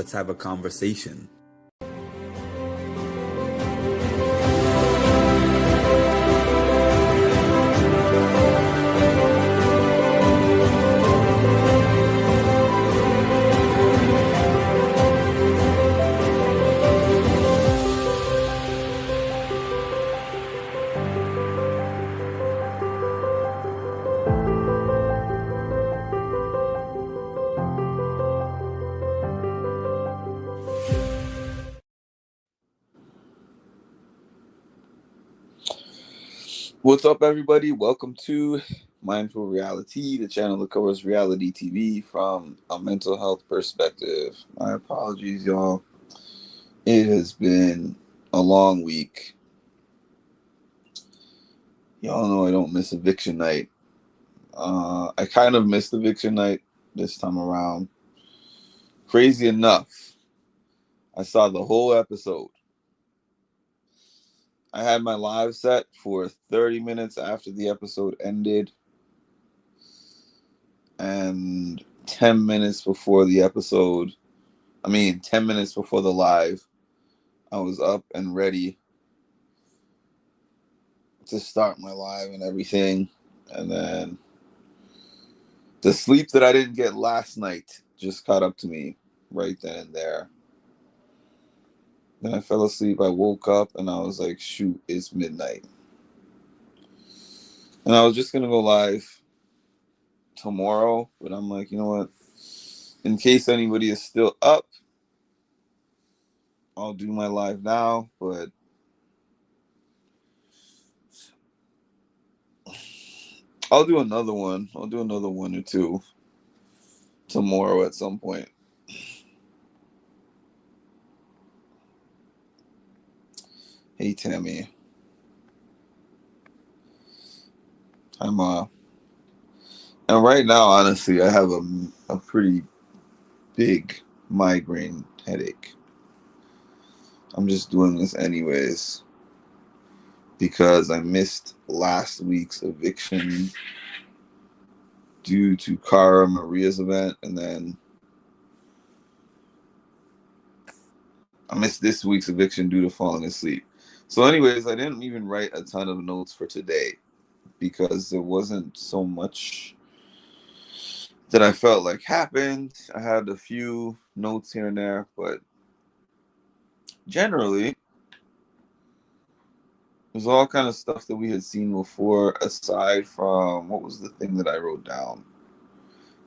let's have a conversation. What's up, everybody? Welcome to Mindful Reality, the channel that covers reality TV from a mental health perspective. My apologies, y'all. It has been a long week. Y'all know I don't miss Eviction night. I kind of missed Eviction night this time around. Crazy enough, I saw the whole episode. I had my live set for 30 minutes after the episode ended. And 10 minutes before the episode, 10 minutes before the live, I was up and ready to start my live and everything. And then the sleep that I didn't get last night just caught up to me right then and there. Then I fell asleep. I woke up and I was like, shoot, it's midnight. And I was just going to go live tomorrow. But I'm like, you know what? In case anybody is still up, I'll do my live now. But I'll do another one. I'll do another one or two tomorrow at some point. Hey, Tammy. And right now, honestly, I have a pretty big migraine headache. I'm just doing this anyways because I missed last week's eviction due to Cara Maria's event, and then I missed this week's eviction due to falling asleep. So anyways, I didn't even write a ton of notes for today because there wasn't so much that I felt like happened. I had a few notes here and there, but generally, it was all kind of stuff that we had seen before, aside from what was the thing that I wrote down?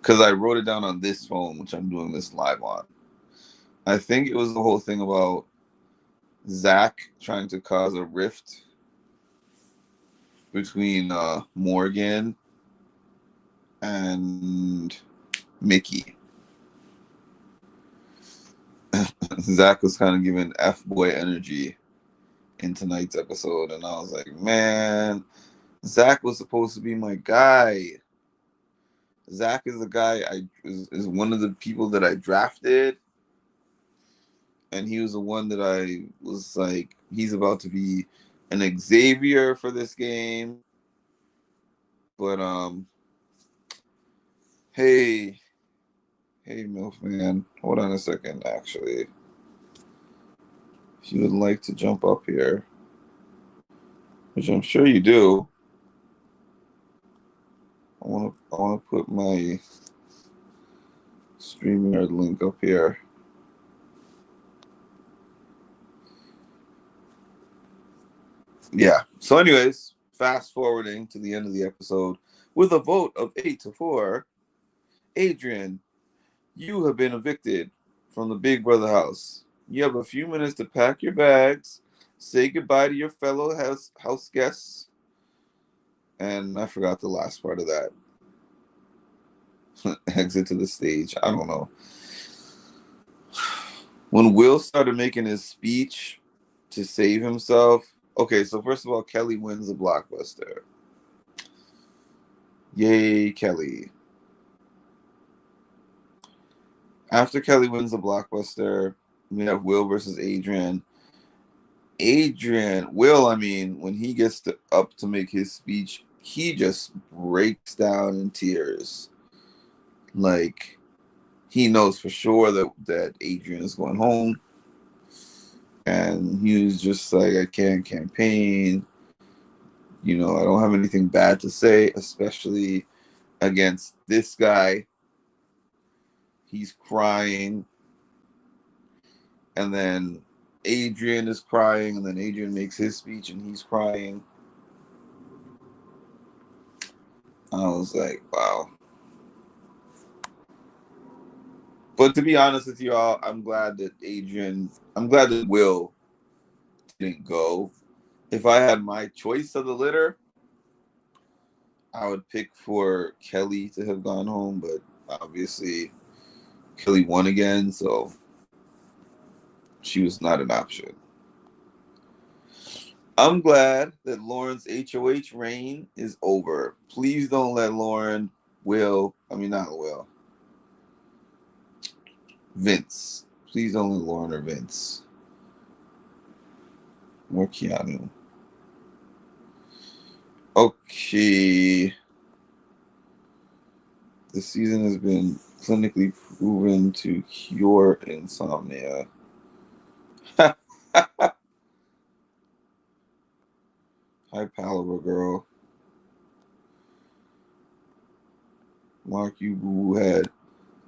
Because I wrote it down on this phone, which I'm doing this live on. I think it was the whole thing about Zach trying to cause a rift between Morgan and Mickey. Zach was kind of giving F-boy energy in tonight's episode, and I was like, man, Zach was supposed to be my guy. Zach is the guy is one of the people that I drafted, and he was the one that I was like, he's about to be an Xavier for this game. But hey MILF man, hold on a second. Actually, if you would like to jump up here, which I'm sure you do, I want to put my StreamYard link up here. Yeah. So anyways, fast forwarding to the end of the episode, with a vote of 8-4, Adrian, you have been evicted from the Big Brother house. You have a few minutes to pack your bags, say goodbye to your fellow house guests, and I forgot the last part of that. Exit to the stage. I don't know. When Will started making his speech to save himself, okay, so first of all, Kelly wins the blockbuster. Yay, Kelly. After Kelly wins the blockbuster, we have Will versus Adrian. When he gets up to make his speech, he just breaks down in tears. Like, he knows for sure that Adrian is going home, and he was just like, I can't campaign. You know, I don't have anything bad to say, especially against this guy. He's crying, and then Adrian is crying, and then Adrian makes his speech, and he's crying. I was like, wow. But to be honest with you all, I'm glad that Will didn't go. If I had my choice of the litter, I would pick for Kelly to have gone home, but obviously Kelly won again, so she was not an option. I'm glad that Lauren's HOH reign is over. Please don't let Vince. Please don't let Lauren or Vince. More Keanu. Okay. The season has been clinically proven to cure insomnia. High caliber girl. Mark, you boo head.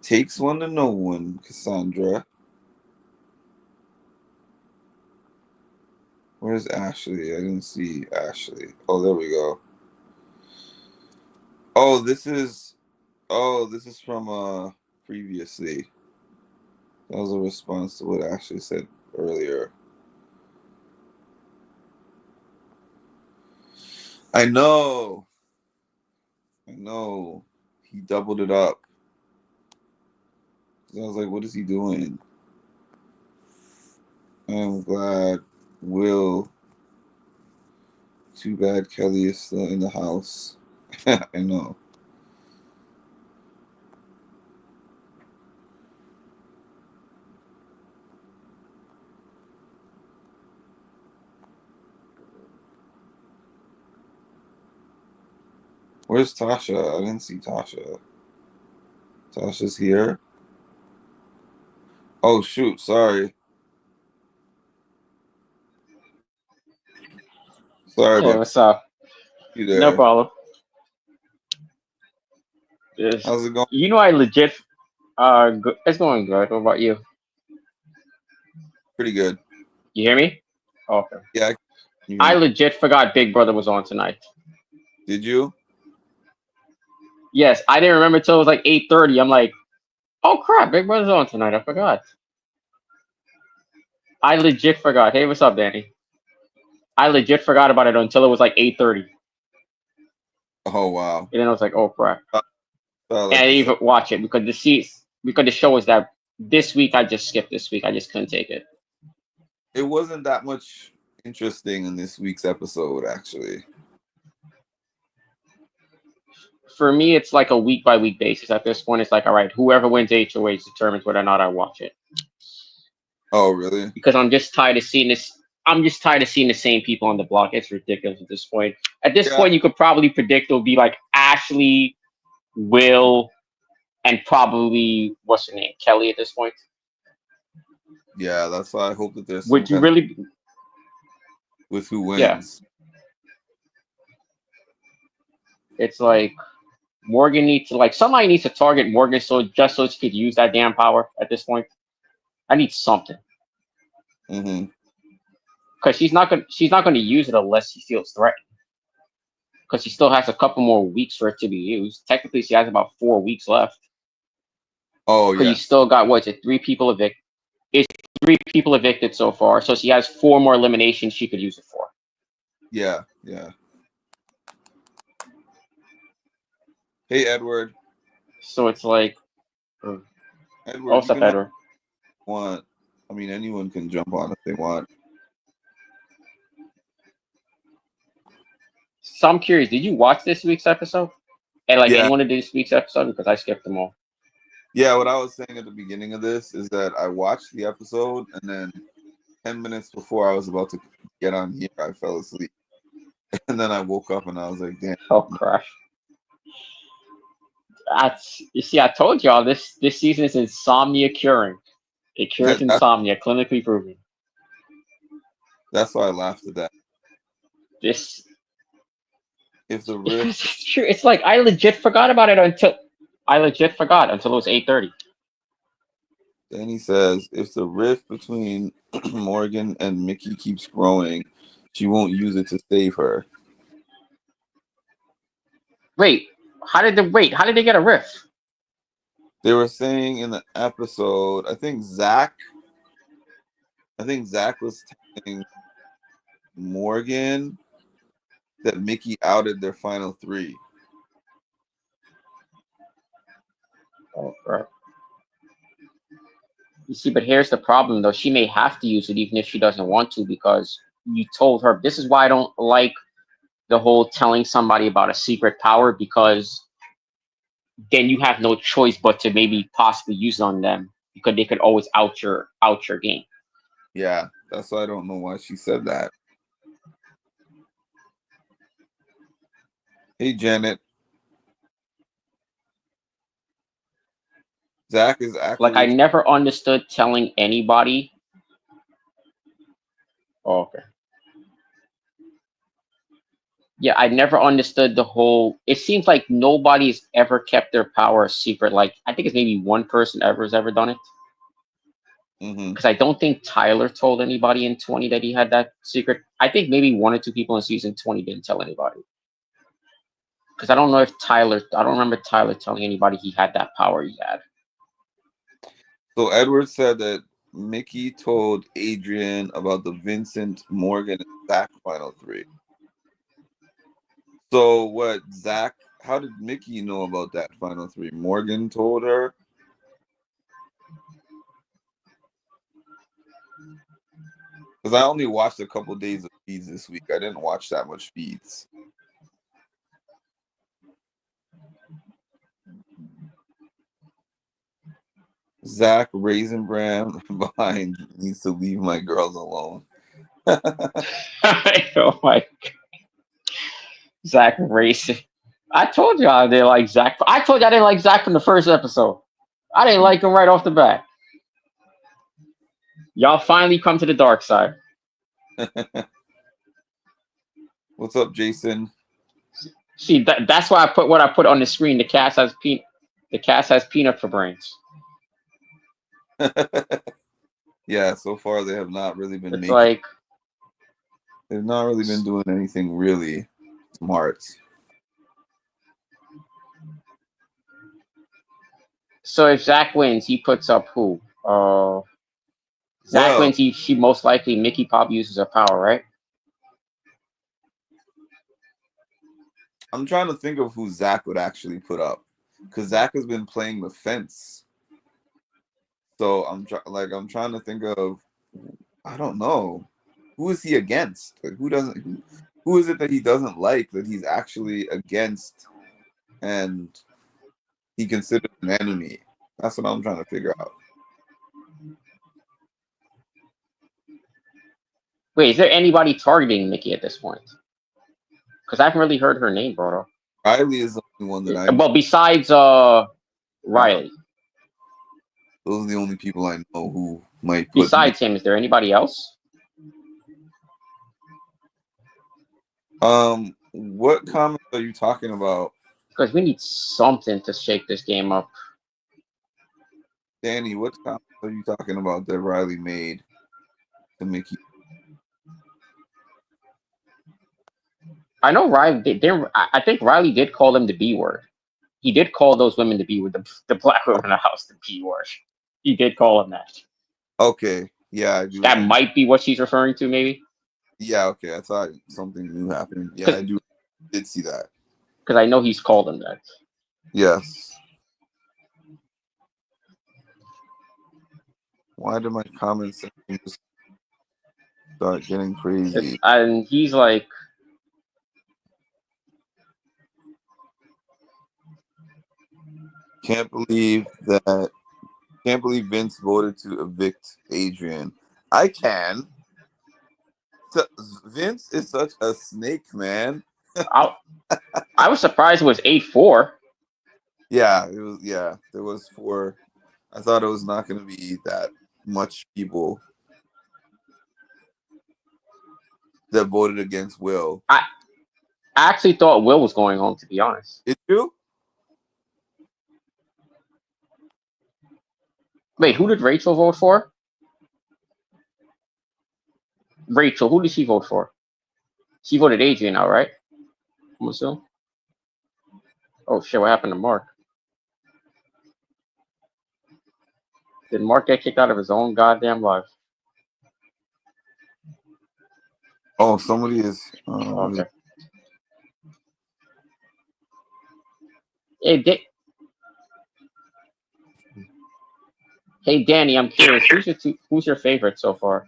Takes one to know one, Cassandra. Where's Ashley? I didn't see Ashley. Oh, there we go. Oh, this is from previously. That was a response to what Ashley said earlier. I know. He doubled it up. I was like, what is he doing? I'm glad Will. Too bad Kelly is still in the house. I know. Where's Tasha? I didn't see Tasha. Tasha's here. Oh shoot, sorry. Sorry Hey, about what's up? you No there. problem. Just, How's it going? I legit, it's going good. What about you? Pretty good. You hear me? Okay. Yeah, you hear I me. legit forgot Big Brother was on tonight. Did you? Yes, I didn't remember till it was like 8:30. I'm like, oh crap, Big Brother's on tonight. I forgot. I legit forgot. Hey, what's up, Danny? I legit forgot about it until it was like 8:30, Oh wow. and then I was like, oh crap. And I Like didn't this. even watch it because the show was that this week. I just skipped this week. I just couldn't take it. It wasn't that much interesting in this week's episode, actually. For me, it's like a week by week basis. At this point, it's like, all right, whoever wins HOH determines whether or not I watch it. Oh really? Because I'm just tired of seeing this. I'm just tired of seeing the same people on the block. It's ridiculous at this point. At this Yeah. point, you could probably predict it'll be like Ashley, Will, and probably what's her name, Kelly. At this point, Yeah, that's why I hope that there's some would you kind of really? with who Yeah, wins. it's like Morgan needs to somebody needs to target Morgan so she could use that damn power. At this point, I need something Mm-hmm. because she's not gonna use it unless she feels threatened. Because she still has a couple more weeks for it to be used. Technically, she has about 4 weeks left. Oh Because you yes. still got what is it? Three people evicted. It's three people evicted so far, so she has four more eliminations she could use it for. Yeah, yeah. Hey Edward. So it's like, Edward, what's you up, can have Edward? one. I mean, anyone can jump on if they want. So I'm curious, did you watch this week's episode? And Yeah, anyone of this week's episode? Because I skipped them all. yeah. What I was saying at the beginning of this is that I watched the episode, and then 10 minutes before I was about to get on here, I fell asleep, and then I woke up and I was like, "Damn." Oh, crap. You see, I told y'all this season is insomnia curing. It cures That's insomnia, clinically proven. that's why I laughed at that. This If the rift, it's true. It's like I legit forgot about it until it was 8:30. then he says, if the rift between Morgan and Mickey keeps growing, she won't use it to save her. How did they get a riff? They were saying in the episode, I think Zach was telling Morgan that Mickey outed their final three. Oh, right. You see, but here's the problem though. She may have to use it even if she doesn't want to, because you told her. This is why I don't like the whole telling somebody about a secret power, because then you have no choice but to maybe possibly use it on them, because they could always out your game. Yeah, that's why I don't know why she said that. Hey, Janet. Zach is Like I actually. never understood telling anybody. Oh, okay. Yeah, I never understood the whole. It seems like nobody's ever kept their power a secret. Like I think it's maybe one person ever has ever done it. Mm-hmm. Because I don't think Tyler told anybody in 20 that he had that secret. I think maybe one or two people in season 20 didn't tell anybody. Because I don't know if I don't remember Tyler telling anybody he had that power he had. So Edward said that Mickey told Adrian about the Vincent, Morgan, and Zach final three. So what, Zach? How did Mickey know about that final three? Morgan told her. Because I only watched a couple days of feeds this week. I didn't watch that much feeds. Zach Raisin Bran behind needs to leave my girls alone. Oh my God. Zach racing. I told you I didn't like Zach. I told you I didn't like Zach from the first episode. I didn't like him right off the bat. Y'all finally come to the dark side. What's up, Jason? See, that's why I put what I put on the screen. The cast has peanut for brains. Yeah, so far they have not really been It's making. like They've not really been doing anything really smart. so. If Zach wins, he puts up who? Zach Well, wins. She most likely Mickey Pop uses her power, right? I'm trying to think of who Zach would actually put up, because Zach has been playing the fence. So I'm trying to think of. I don't know, who is he against? Like, who is it that he doesn't like that he's actually against, and he considers an enemy? That's what I'm trying to figure out. Wait, is there anybody targeting Mickey at this point? Because I haven't really heard her name brought up. Riley is the only one that I know. Well, besides Riley. Those are the only people I know who might put. Besides him, is there anybody else? What comments are you talking about, Because we need something to shake this game up. Danny? What comments are you talking about that Riley made to Mickey? I know Riley. I think Riley did call them the B word. He did call those women the B word, the black women in the house the B word. He did call them that. Okay, yeah, I do. That might be what she's referring to, maybe. Yeah, okay. I thought something new happened. Yeah, I did see that. Because I know he's called them that. Yes. Why did my comments just start getting crazy? And he's like, Can't believe Vince voted to evict Adrian. I can. Vince is such a snake, man. I was surprised it was 8-4. Yeah, it was. Yeah, there was four. I thought it was not going to be that much people that voted against Will. I I actually thought Will was going home, to be honest. It's you? Wait, who did Rachel vote for? Rachel, who did she vote for? She voted Adrian out, right? I'm assuming. Oh shit, what happened to Mark? Did Mark get kicked out of his own goddamn life? Oh, somebody is. Okay. Hey, hey, Danny, I'm curious. Who's your favorite so far?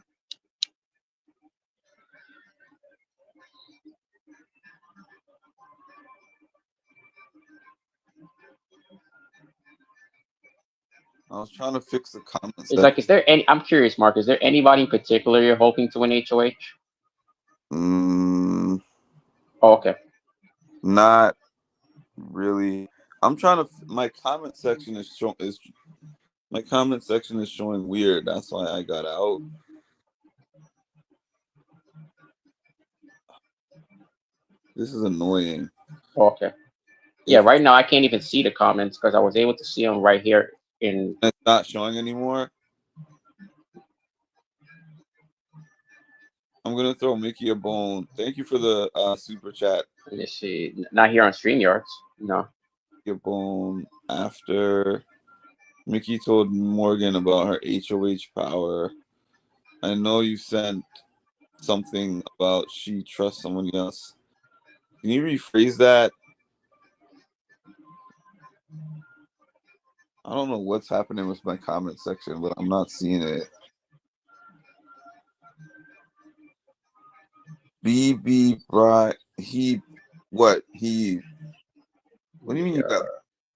I was trying to fix the comment It's like, section. is there any? I'm curious, Mark. Is there anybody in particular you're hoping to win HOH? Mm, Oh, okay. not really. I'm trying to. My comment section is my comment section is showing weird. That's why I got out. This is annoying. Oh, okay. Yeah, If right now I can't even see the comments because I was able to see them right here in. it's not showing anymore, I'm gonna throw Mickey a bone. Thank you for the super chat. Let me see. Not here on StreamYards. No. A bone after Mickey told Morgan about her HOH power. I know you sent something about she trusts someone else. Can you rephrase that? I don't know what's happening with my comment section, but I'm not seeing it. BB Bry he what he what do you mean you got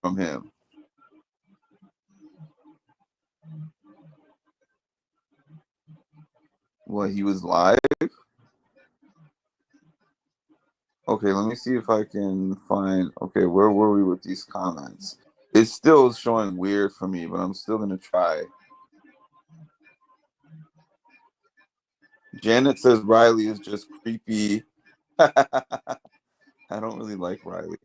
from him? What he was live? Okay, let me see if I can find. Okay, where were we with these comments? It's still showing weird for me, but I'm still gonna try. Janet says Riley is just creepy. I don't really like Riley.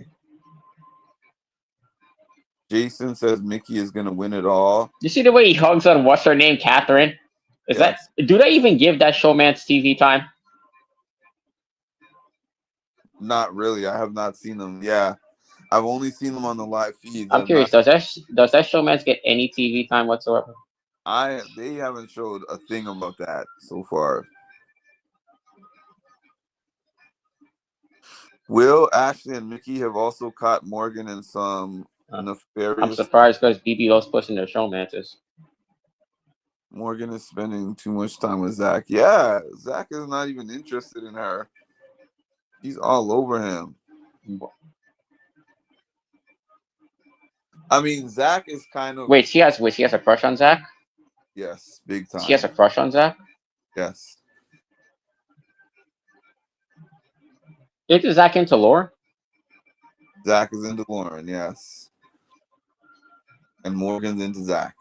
Jason says Mickey is gonna win it all. You see the way he hugs on what's her name, Catherine? Is that? Yes. Do they even give that showman's TV time? Not really. I have not seen them. Yeah. I've only seen them on the live feeds. I'm I've curious. not Does that showman's get any TV time whatsoever? they haven't showed a thing about that so far. Will, Ashley, and Mickey have also caught Morgan in some I'm nefarious. surprised because BB loves pushing their showmances. Morgan is spending too much time with Zach. Yeah, Zach is not even interested in her. He's all over him. I mean, Zach is kind of Wait, she has a crush on Zach? yes, big She has a time. crush on Zach? Yes, Is Zach into Lauren? Zach is into Lauren. Yes, and Morgan's into Zach.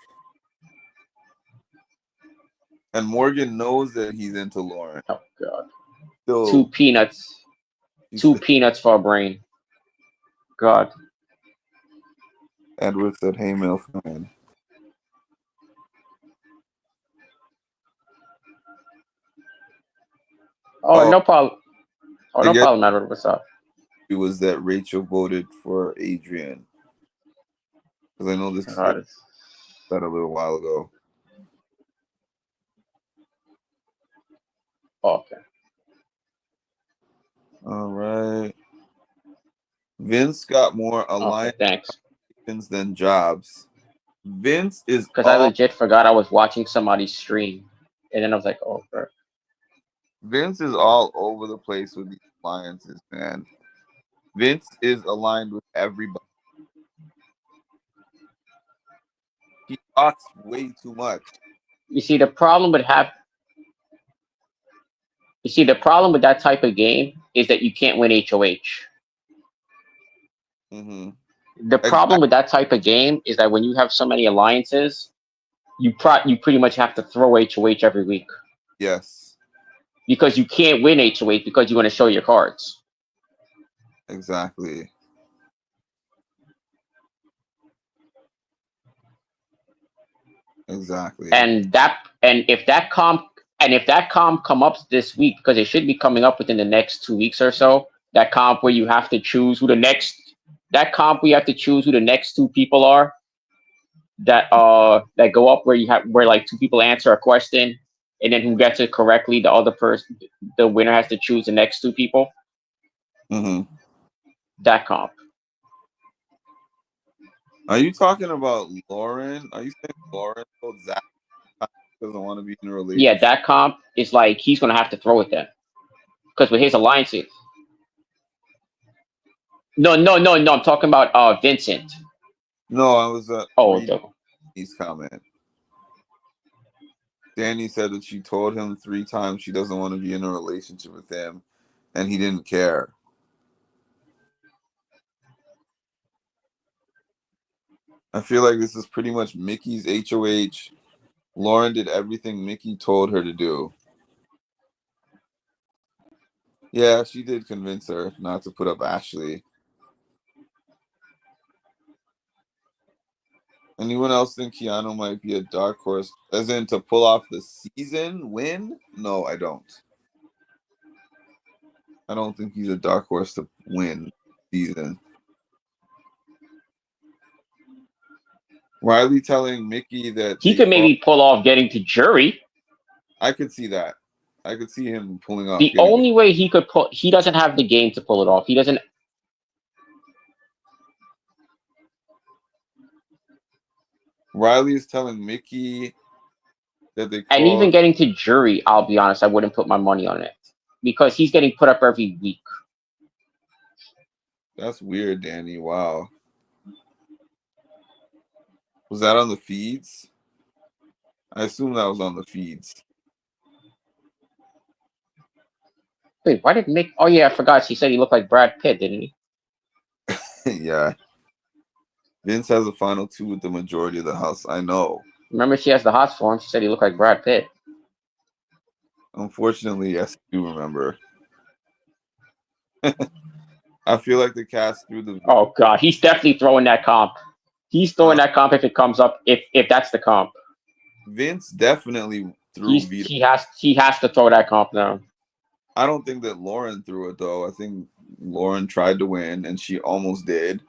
And Morgan knows that he's into Lauren. Oh god. Two So peanuts. he's Two peanuts for a brain. God. Edward said, "Hey, Milfman." Oh, Oh, no problem. Oh, I no guess problem, Edward. What's up? it was that Rachel voted for Adrian because I know this God, said a little while ago. okay. All right. Vince got more Okay, thanks. alliances than jobs. Vince is Because I all legit forgot I was watching somebody's stream. And then I was like, oh, crap. Vince is all over the place with these alliances, man. Vince is aligned with everybody. He talks way too much. You see, the problem with that type of game is that you can't win HOH. Mm-hmm. The problem Exactly. with that type of game is that when you have so many alliances, you pretty much have to throw HOH every week Yes. because you can't win HOH because you want to show your cards. Exactly. Exactly. And if that comp come up this week, because it should be coming up within the next 2 weeks or so, that comp where you have to choose who the next that comp where you have to choose who the next two people are that go up where like two people answer a question and then who gets it correctly, the winner has to choose the next two people. Hmm. That comp. Are you talking about Lauren? Are you saying Lauren told Zach doesn't want to be in a Yeah, relationship? that comp is like he's gonna have to throw it then. Because with his alliances. No. I'm talking about Vincent. No, I was Oh, reading his comment. Danny said that she told him 3 times she doesn't want to be in a relationship with him, and he didn't care. I feel like this is pretty much Mickey's HOH. Lauren did everything Mickey told her to do. Yeah, she did convince her not to put up Ashley. Anyone else think Keanu might be a dark horse, as in to pull off the season win? No, I don't. I don't think he's a dark horse to win season. Riley telling Mickey that he they could fought. maybe pull off getting to jury. I could see that. I could see him pulling off The getting it. only way he doesn't have the game to pull it off. He doesn't, Riley is telling Mickey that they and even called. getting to jury, I'll be honest, I wouldn't put my money on it because he's getting put up every week. That's weird, Danny. Wow. Was that on the feeds? I assume that was on the feeds. Wait, why did Mick? Oh yeah, I forgot. She said he looked like Brad Pitt, didn't he? Yeah. Vince has a final two with the majority of the house. I know. Remember, she has the hots for him. She said he looked like Brad Pitt. Unfortunately, yes, I do remember. I feel like the cast threw the Oh god, he's definitely throwing that comp. He's throwing uh, that comp if it comes up. If that's the comp, Vince definitely threw veto. he has to throw that comp now. I don't think that Lauren threw it though. I think Lauren tried to win and she almost did.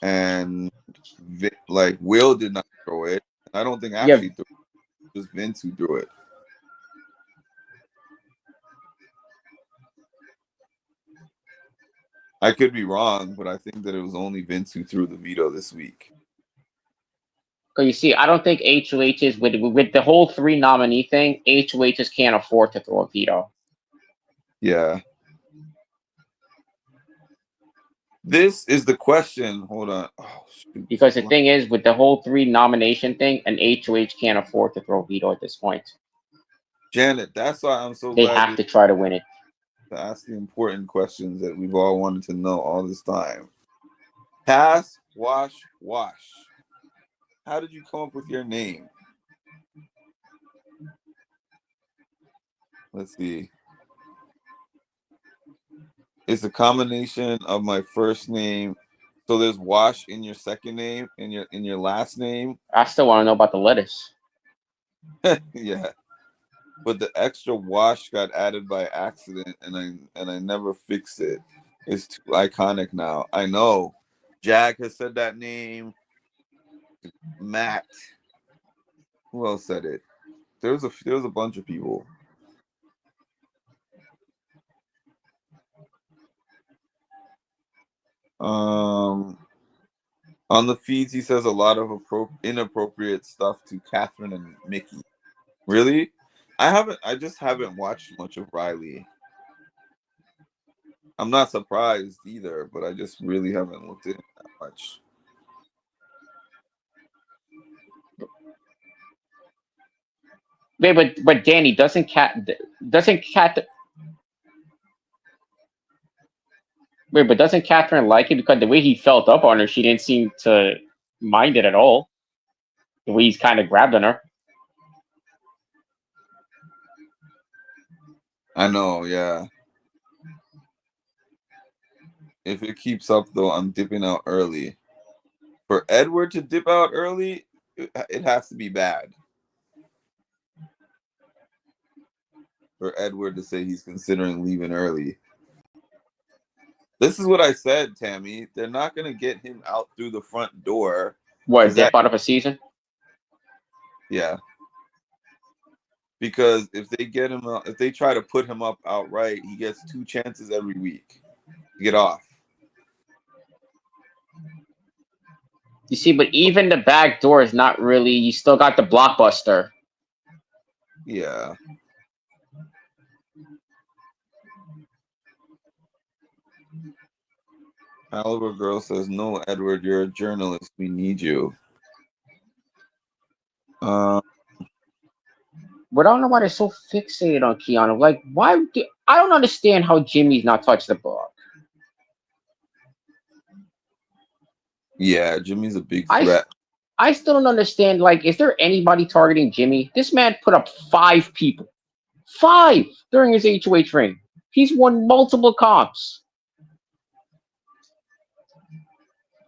And like Will did not throw it. I don't think Yeah, Ashley threw it. It was Vince who threw it. I could be wrong, but I think that it was only Vince who threw the veto this week. because you see, I don't think HOHs with the whole three nominee thing, HOHs can't afford to throw a veto. Yeah. This is the question. Hold on. Oh, shoot. Because the thing is, with the whole three nomination thing, an HOH can't afford to throw a veto at this point. Janet, that's why I'm so They glad have you're to try to win it. to ask the important questions that we've all wanted to know all this time. Pass, wash, wash. How did you come up with your name? Let's see. It's a combination of my first name. So there's wash in your second name, in your last name. I still want to know about the lettuce. Yeah. But the extra wash got added by accident and I never fixed it. It's too iconic now. I know. Jack has said that name. Matt. Who else said it? There was a bunch of people. Um, on the feeds, he says a lot of inappropriate stuff to Catherine and Mickey. Really? I haven't. I just haven't watched much of Riley. I'm not surprised either, but I just really haven't looked at him that much. Wait, but Danny doesn't cat Wait, but doesn't Catherine like it because the way he felt up on her, she didn't seem to mind it at all. The way he's kind of grabbed on her. I know, yeah. If it keeps up though, I'm dipping out early. For Edward to dip out early, it has to be bad. For Edward to say he's considering leaving early. This is what I said, Tammy. They're not gonna get him out through the front door. What, Because dip that, out of a season? yeah. Because if they get him out, if they try to put him up outright, he gets 2 chances every week to get off. You see, but even the back door is not really. You still got the blockbuster. Yeah. Caliber Girl says, "No, Edward, you're a journalist. We need you." Um, But I don't know why they're so fixated on Keanu. Like, why? I don't understand how Jimmy's not touched the ball. yeah, Jimmy's a big I threat. I still don't understand. Like, is there anybody targeting Jimmy? This man put up 5 people, 5 during his HOH reign. He's won multiple comps.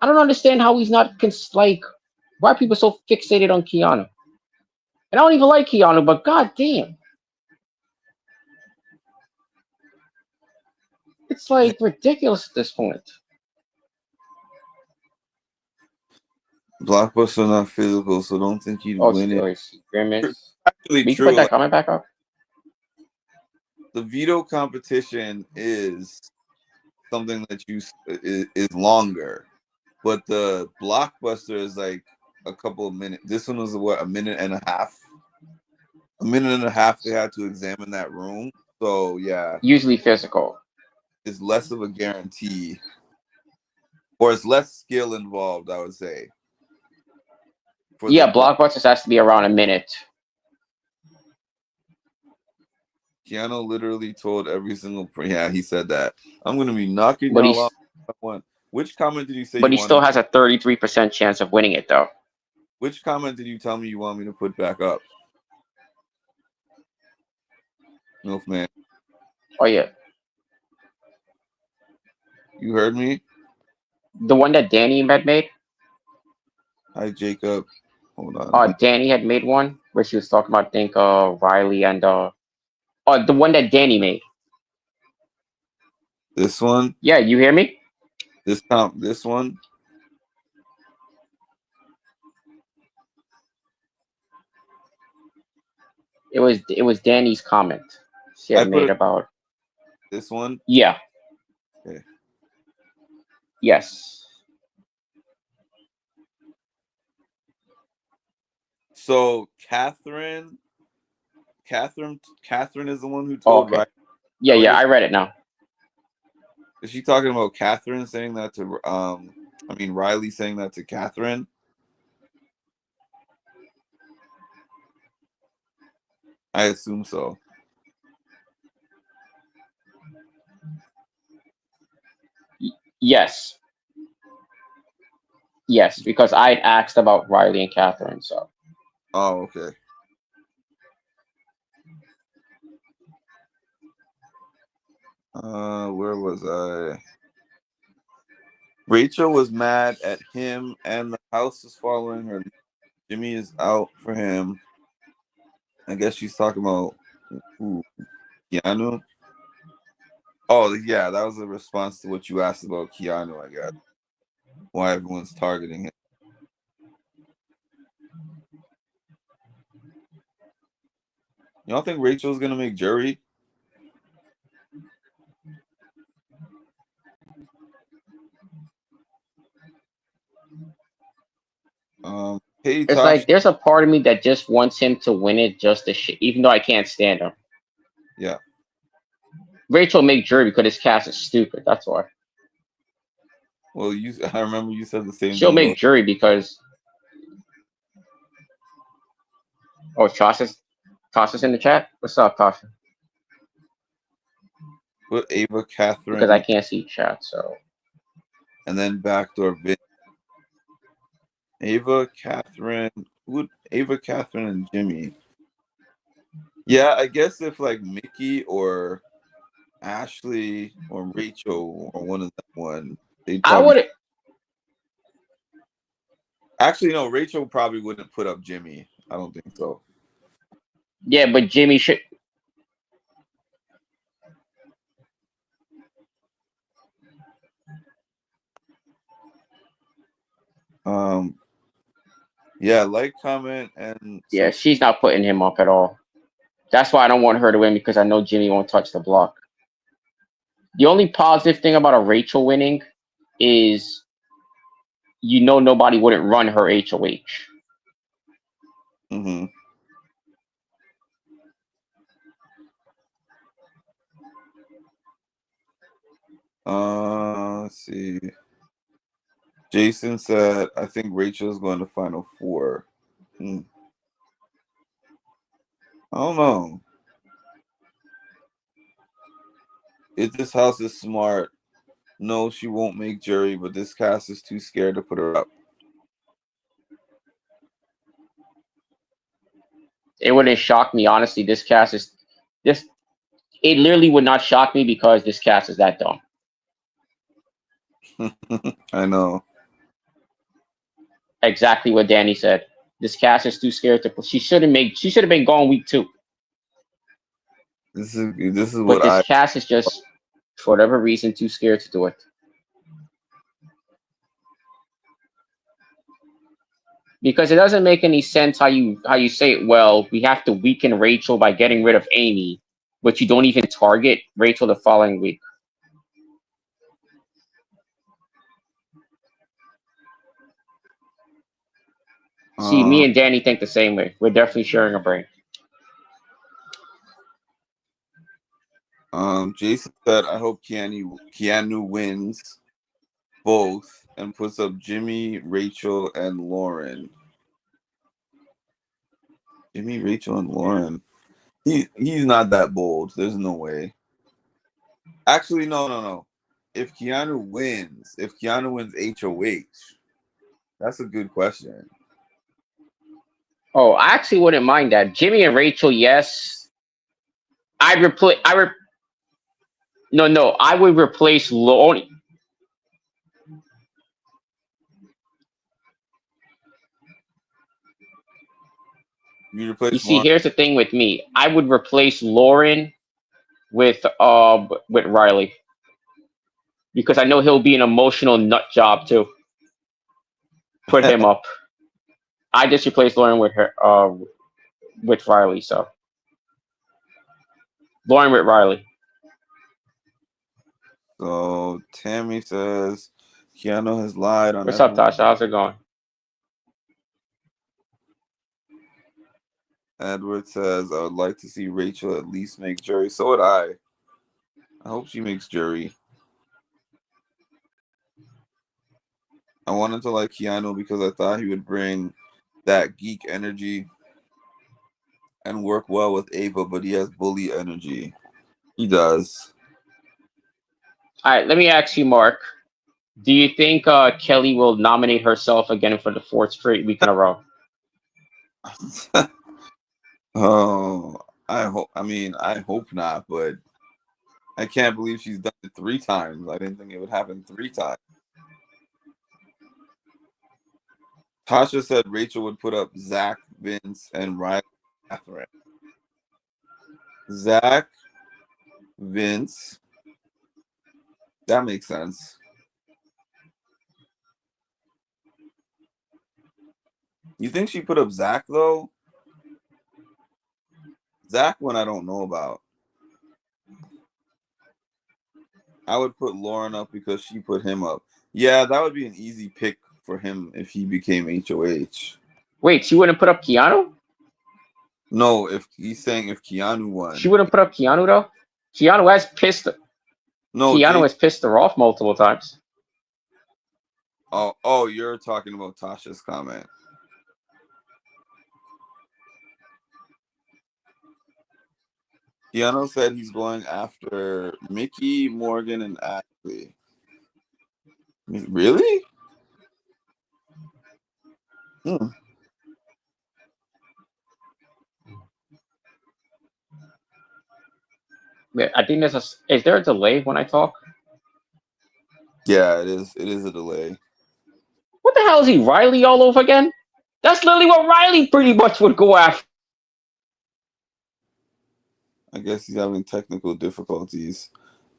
I don't understand how he's not like. Why are people so fixated on Keanu? And I don't even like Keanu, but goddamn, it's like ridiculous at this point. Blockbuster not physical, so don't think he'd Oh, win it. Grimace. Actually, We can put true. that Like, comment back up. the veto competition is something that is longer, but the blockbuster is like a couple of minutes. This one was what, a minute and a half. A minute and a half they had to examine that room. So yeah, Usually physical. it's less of a guarantee, or it's less skill involved, I would say. For the Yeah, blockbusters has to be around a minute. Keanu literally told every single. Yeah, he said that. I'm gonna be knocking But y'all he's out. One. Which comment did you say but you he still wanted? has a 33% chance of winning it though. Which comment did you tell me you want me to put back up? Milf man, Oh yeah. you heard me. The one that Danny had made? Hi Jacob. Hold on. Danny had made one where she was talking about I think Riley and the one that Danny made. This one. Yeah, you hear me? This one. It was Danny's comment she I had put made it. about. This one. Yeah. Okay. Yes. So Catherine is the one who Oh, told okay. Riley. Yeah, I read it now. Is she talking about Catherine saying that to I mean Riley saying that to Catherine? I assume so. Yes. Yes, because I asked about Riley and Catherine, so Oh, okay. Where was I? Rachel was mad at him and the house is following her. Jimmy is out for him. I guess she's talking about Keanu. Oh, yeah, that was a response to what you asked about Keanu, I guess. Why everyone's targeting him. You don't think Rachel's gonna make jury? Hey it's Tosh. like there's a part of me that just wants him to win it just to shit, even though I can't stand him. Yeah. Rachel make jury because his cast is stupid. That's why. Well, I remember you said the same She'll thing make about. jury because Tasha's in the chat. What's up, Tasha? Put Ava, because I Catherine, can't see chat. So and then backdoor Vince. Ava, Catherine, Ava, Catherine, and Jimmy. Yeah, I guess if like Mickey or Ashley or Rachel or one of them won, they'd I probably. would. Actually, no, Rachel probably wouldn't put up Jimmy. I don't think so. Yeah, but Jimmy should. Um, yeah, like, comment, and Yeah, subscribe. she's not putting him up at all. That's why I don't want her to win because I know Jimmy won't touch the block. The only positive thing about a Rachel winning is nobody wouldn't run her HOH. Mm-hmm. Let's see. Jason said, "I think Rachel's going to Final Four." Hmm. I don't know. If this house is smart, no, she won't make jury, but this cast is too scared to put her up. It wouldn't shock me, honestly. This cast is this. It literally would not shock me because this cast is that dumb. I know. Exactly what Danny said. This cast is too scared to. She shouldn't make. She should have been gone week 2. This is But what this I. cast is just, for whatever reason, too scared to do it. Because it doesn't make any sense how you say it. Well, we have to weaken Rachel by getting rid of Amy, but you don't even target Rachel the following week. See, me and Danny think the same way. We're definitely sharing a brain. Jason said, "I hope Keanu wins both and puts up Jimmy, Rachel, and Lauren." Jimmy, Rachel, and Lauren. He's not that bold. There's no way. Actually, no. If Keanu wins HOH, that's a good question. Oh, I actually wouldn't mind that. Jimmy and Rachel, yes. I'd replace. No. I would replace Lauren. You You replace see, Lauren. here's the thing with me. I would replace Lauren with Riley because I know he'll be an emotional nut job too. Put him up. I just replaced Lauren with her with Riley. So Lauren with Riley. So Tammy says Keanu has lied on What's up, everyone. Tasha? How's it going? Edward says, "I would like to see Rachel at least make jury." So would I. I hope she makes jury. I wanted to like Keanu because I thought he would bring that geek energy and work well with Ava, but he has bully energy. He does. All right, let me ask you, Mark. Do you think Kelly will nominate herself again for the 4th straight week in a row? Oh, I hope. I mean, I hope not, but I can't believe she's done it 3 times. I didn't think it would happen 3 times. Tasha said Rachel would put up Zach, Vince, and Riley, Catherine. Zach, Vince. That makes sense. You think she put up Zach though? Zach one I don't know about. I would put Lauren up because she put him up. Yeah, that would be an easy pick for him if he became HOH. Wait, she wouldn't put up Keanu? No, if he's saying if Keanu She won. wouldn't put up Keanu though. Keanu has pissed. No, Keanu Jake. has pissed her off multiple times. Oh, you're talking about Tasha's comment. Keanu said he's going after Mickey, Morgan, and Ashley. Really? Hmm. I think there's a. Is there a delay when I talk? Yeah, it is. It is a delay. What the hell is he, Riley all over again? That's literally what Riley pretty much would go after. I guess he's having technical difficulties.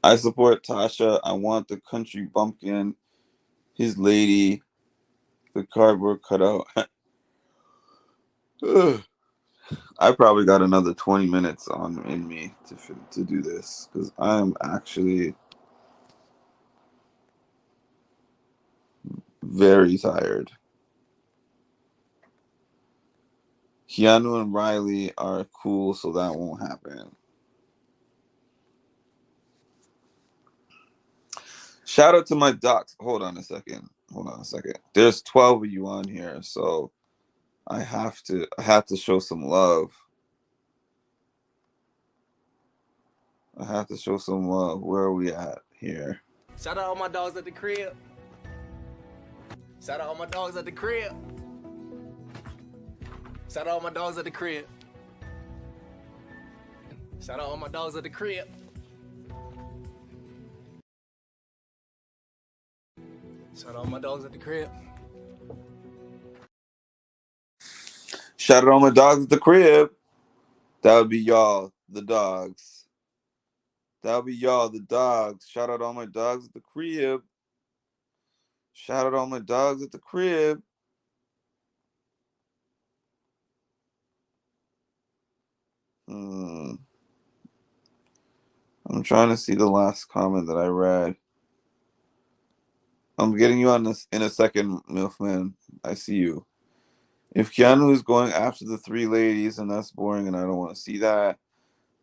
I support Tasha. I want the country bumpkin, his lady, the cardboard cutout. Ugh. I probably got another 20 minutes on in me to do this because I'm actually very tired. Keanu and Riley are cool, so that won't happen. Shout out to my docs. Hold on a second. Hold on a second. There's 12 of you on here, so I have to show some love. I have to show some love. Where are we at here? Shout out all my dogs at the crib. Shout out all my dogs at the crib. Shout out all my dogs at the crib. Shout out all my dogs at the crib. Shout out all my dogs at the crib. Shout out all my dogs at the crib. That would be y'all, the dogs. That would be y'all, the dogs. Shout out all my dogs at the crib. Shout out all my dogs at the crib. Hmm. I'm trying to see the last comment that I read. I'm getting you on this in a second, Milfman. I see you. If Keanu is going after the three ladies, and that's boring, and I don't want to see that.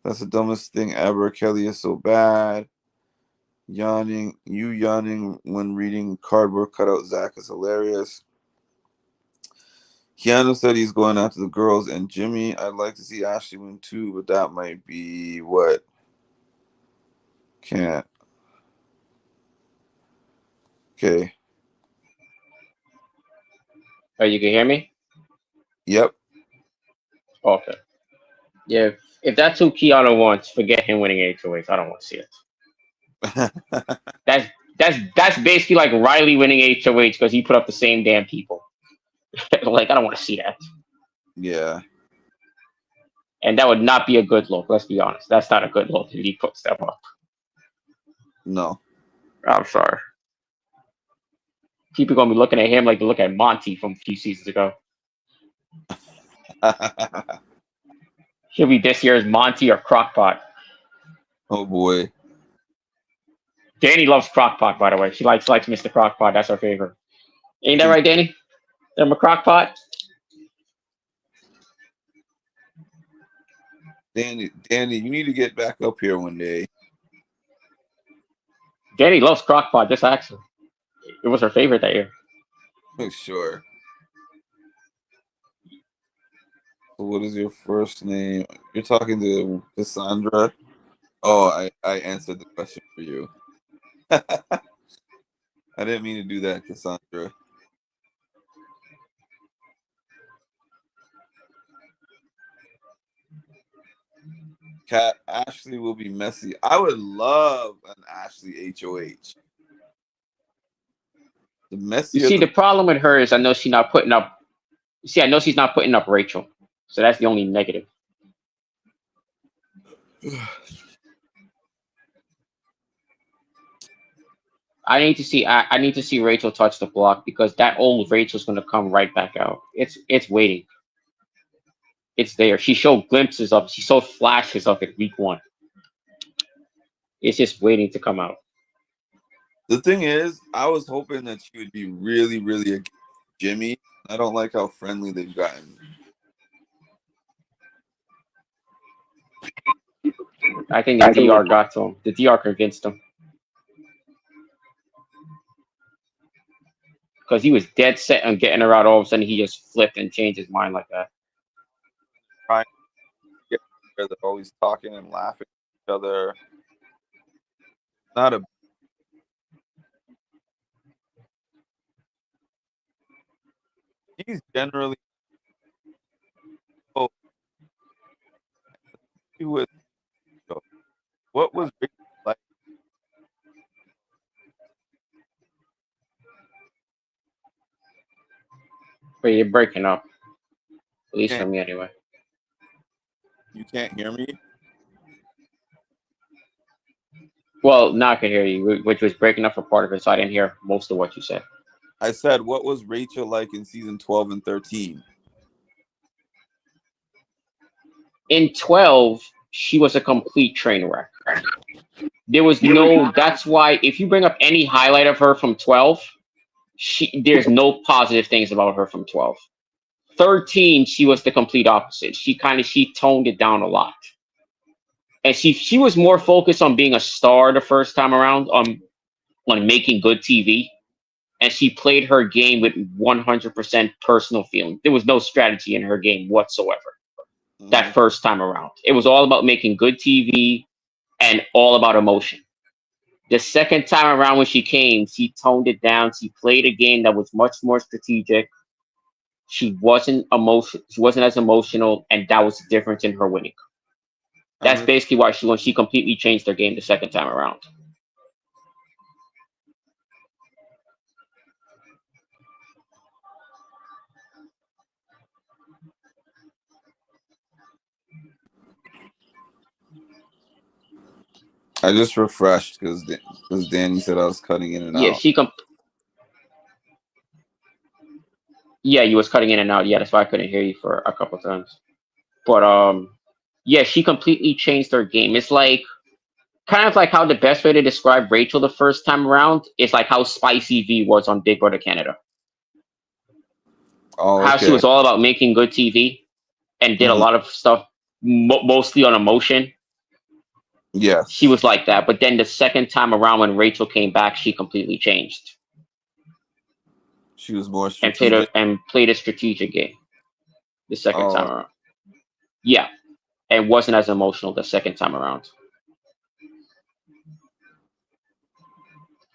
That's the dumbest thing ever. Kelly is so bad. Yawning when reading cardboard cutout Zach is hilarious. Keanu said he's going after the girls and Jimmy. I'd like to see Ashley win too, but that might be what? Can't. Okay. Oh, you can hear me? Yep. Okay. Yeah. If that's who Keanu wants, forget him winning HOH. I don't want to see it. That's that's basically like Riley winning HOH because he put up the same damn people. Like I don't want to see that. Yeah. And that would not be a good look. Let's be honest. That's not a good look if he puts them up. No. I'm sorry. People gonna be looking at him like they look at Monty from a few seasons ago. He'll be this year's Monty or Crockpot. Oh boy. Danny loves Crockpot, by the way. She likes Mr. Crockpot. That's her favorite. Ain't that Can right, Danny? Remember Crockpot? Danny, you need to get back up here one day. Danny loves Crockpot. This actually, it was her favorite that year. Sure. So what is your first name? You're talking to Cassandra. Oh, I answered the question for you. I didn't mean to do that, Cassandra. Cat Ashley will be messy. I would love an Ashley HOH. The You messier see, the the problem with her is I know she's not putting up. See, I know she's not putting up Rachel, so that's the only negative. I need to see Rachel touch the block because that old Rachel's gonna come right back out. It's waiting. It's there. She showed glimpses of. She showed flashes of it week one. It's just waiting to come out. The thing is, I was hoping that she would be really, really against Jimmy. I don't like how friendly they've gotten. I think the DR got to him. The DR convinced him because he was dead set on getting her out. All of a sudden, he just flipped and changed his mind like that. Trying to get They're always talking and laughing at each other. Not a. He's generally. Oh, he was. What was Rachel like? But you're breaking up, at least for Can't, me anyway. you can't hear me? Well, now I can hear you, which was breaking up for part of it, so I didn't hear most of what you said. I said, what was Rachel like in season 12 and 13? In 12, she was a complete train wreck. There was no. That's why if you bring up any highlight of her from 12, there's no positive things about her from 12. 13, she was the complete opposite. She toned it down a lot, and she was more focused on being a star the first time around, on making good TV, and she played her game with 100% personal feeling. There was no strategy in her game whatsoever. That first time around, it was all about making good TV and all about emotion. The second time around when she came, she toned it down. She played a game that was much more strategic. She wasn't as emotional, and that was the difference in her winning. That's basically why she completely changed her game the second time around. I just refreshed because Danny said I was cutting in and Yeah, out. Yeah, you was cutting in and out. Yeah, that's why I couldn't hear you for a couple times. But yeah, she completely changed her game. It's like kind of like how the best way to describe Rachel the first time around is like how Spicy V was on Big Brother Canada. Oh, How she okay. was all about making good TV and did a lot of stuff mostly on emotion. Yes. She was like that, but then the second time around when Rachel came back, she completely changed She was more and strategic. played a strategic game the second time Oh, around. Yeah, and wasn't as emotional the second time around.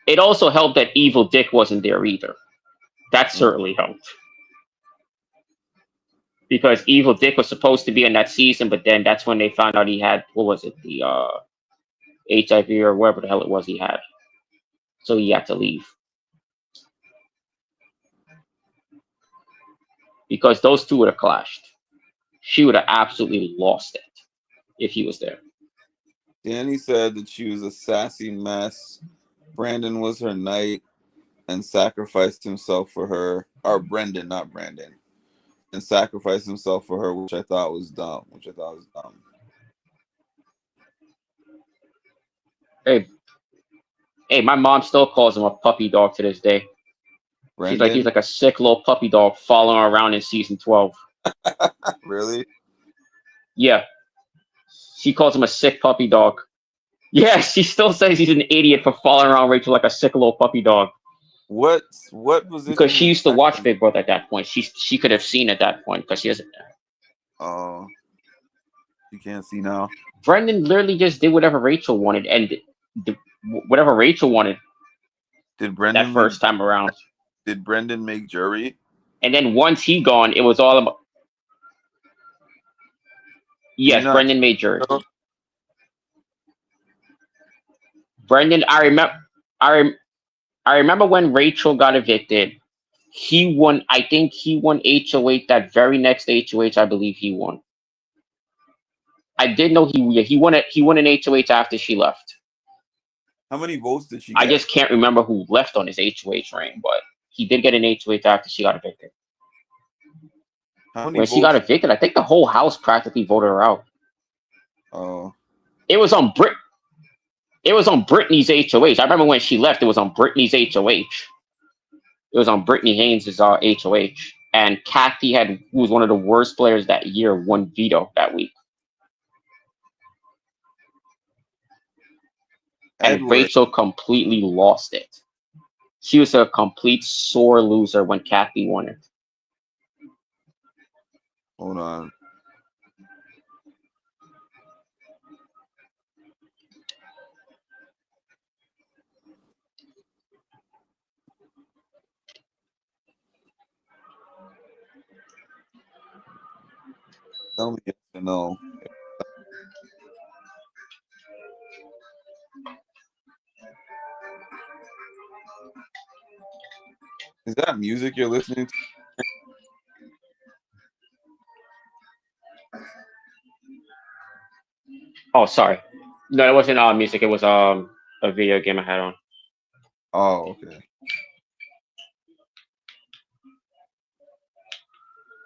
It also helped that Evil Dick wasn't there either. That certainly helped. Because Evil Dick was supposed to be in that season, but then that's when they found out he had, what was it, the HIV or whatever the hell it was he had. So he had to leave. Because those two would have clashed. She would have absolutely lost it if he was there. Danny said that she was a sassy mess. Brandon was her knight and sacrificed himself for her. Or Brendan, not Brandon. And sacrificed himself for her, which I thought was dumb. Hey, my mom still calls him a puppy dog to this day. She's like, he's Brendan? like a sick little puppy dog following around in season 12. Really? Yeah. She calls him a sick puppy dog. Yeah, she still says he's an idiot for following around Rachel like a sick little puppy dog. What Because position she is used to watch Brendan? Big Brother at that point. She could have seen at that point because she isn't there. Oh, you can't see now. Brendan literally just did whatever Rachel wanted, and whatever Rachel wanted Did that Brendan make first time around. Did Brendan make jury? And then once he gone, it was all about. Did he Yes, not? Brendan made jury. Brendan, I remember when Rachel got evicted. He won. I think he won HOH. That very next HOH, I believe he won. I did know he won it. He won an HOH after she left. How many votes did she I get? just can't remember who left on his HOH reign, but he did get an HOH after she got evicted. How many When she got evicted, I think the whole house practically voted her out. Oh. It was on Brittany's HOH. I remember when she left, it was on Brittany's HOH. It was on Brittany Haynes' HOH. And Kathy who was one of the worst players that year, won veto that week. And Edward. Rachel completely lost it. She was a complete sore loser when Kathy won it. Hold on. Tell me yes or no. Is that music you're listening to? Oh, sorry. No, it wasn't music. It was a video game I had on. Oh, okay.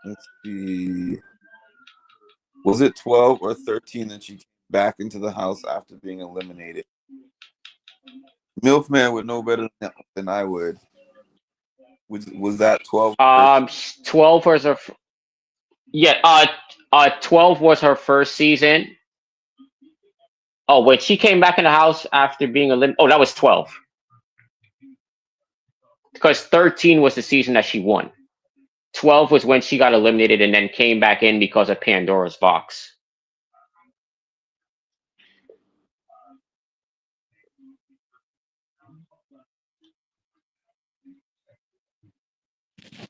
Let's see. Was it 12 or 13 that she came back into the house after being eliminated? Milfman would know better than I would. Was that 12 or 13? 12 was her. Yeah. 12 was her first season. Oh, when she came back in the house after being eliminated. Oh, that was 12. Because 13 was the season that she won. 12 was when she got eliminated and then came back in because of Pandora's box.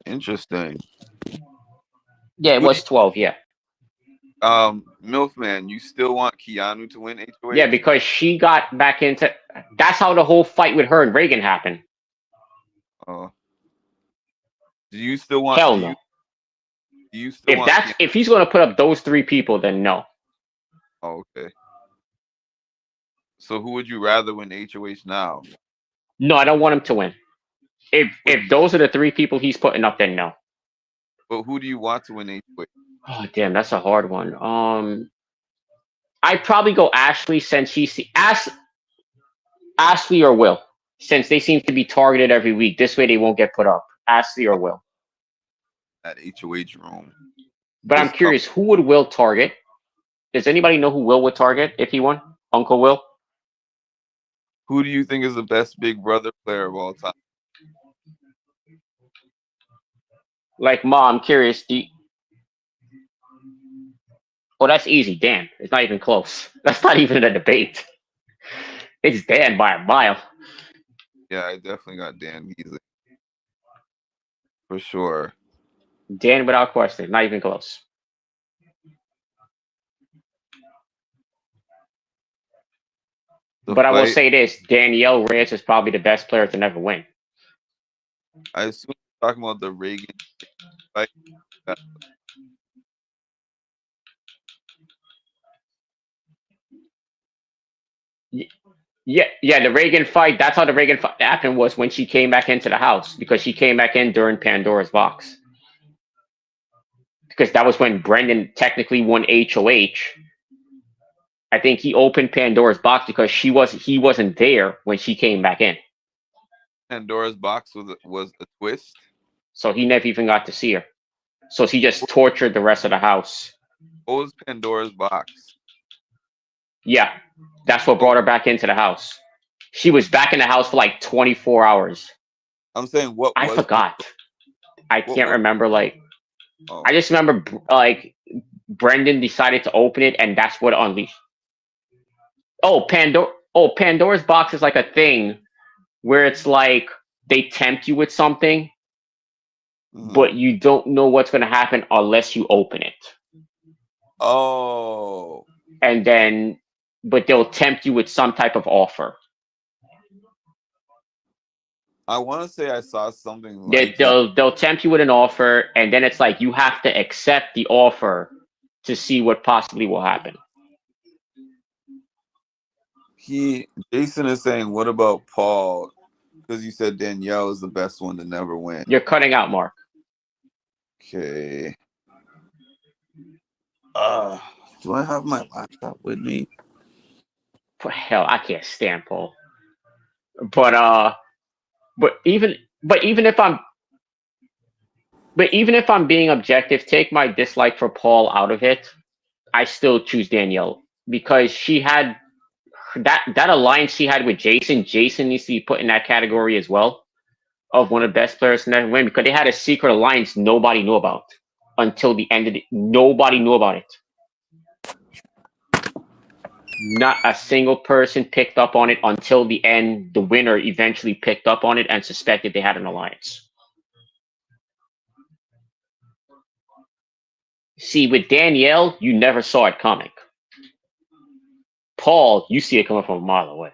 Interesting. Yeah, it was 12. Yeah. Milfman, you still want Keanu to win HOH? Yeah, because she got back into. That's how the whole fight with her and Reagan happened. Do you still want? Hell no. Do you still want? If he's going to put up those three people, then no. Oh, okay. So who would you rather win HOH now? No, I don't want him to win. If those are the three people he's putting up, then no. But who do you want to win HOH? Oh damn, that's a hard one. I'd probably go Ashley since Ashley or Will, since they seem to be targeted every week. This way they won't get put up. Ashley or Will. At HOH room. But I'm curious, who would Will target? Does anybody know who Will would target if he won? Uncle Will? Who do you think is the best Big Brother player of all time? Like, Ma, I'm curious. Oh, that's easy. Dan. It's not even close. That's not even a debate. It's Dan by a mile. Yeah, I definitely got Dan Beasley. For sure. Dan without question. Not even close. But I will say this. Danielle Reyes is probably the best player to never win. I assume you're talking about the Reagan fight. Yeah, the Reagan fight. That's how the Reagan fight happened, was when she came back into the house, because she came back in during Pandora's box. Because that was when Brendan technically won HOH. I think he opened Pandora's box because he wasn't there when she came back in. Pandora's box was a twist. So he never even got to see her. So she just tortured the rest of the house. What was Pandora's box? Yeah, that's what brought her back into the house. She was back in the house for like 24 hours. I'm saying what I forgot. I can't remember. Like, I just remember like Brendan decided to open it, and that's what unleashed. Pandora's box is like a thing where it's like they tempt you with something, but you don't know what's going to happen unless you open it. Oh. And then, but they'll tempt you with some type of offer. I want to say I saw something like they'll tempt you with an offer, and then it's like you have to accept the offer to see what possibly will happen. Jason is saying, what about Paul? Because you said Danielle is the best one to never win. You're cutting out, Mark. Okay. Do I have my laptop with me? For hell, I can't stand Paul. But even if I'm being objective, take my dislike for Paul out of it, I still choose Danielle, because she had that alliance she had with Jason. Jason needs to be put in that category as well, of one of the best players to never win, because they had a secret alliance nobody knew about until the end of it. Nobody knew about it. Not a single person picked up on it until the end. The winner eventually picked up on it and suspected they had an alliance. See, with Danielle, you never saw it coming. Paul, you see it coming from a mile away.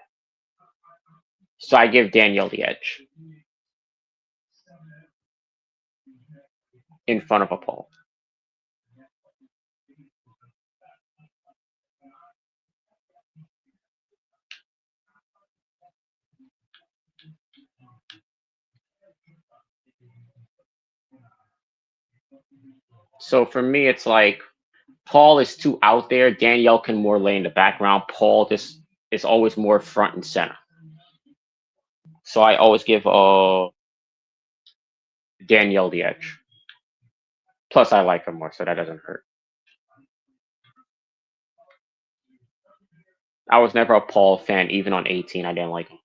So I give Danielle the edge in front of a Paul. So for me, it's like Paul is too out there. Danielle can more lay in the background. Paul just is always more front and center. So I always give Danielle the edge. Plus, I like her more, so that doesn't hurt. I was never a Paul fan, even on 18. I didn't like him.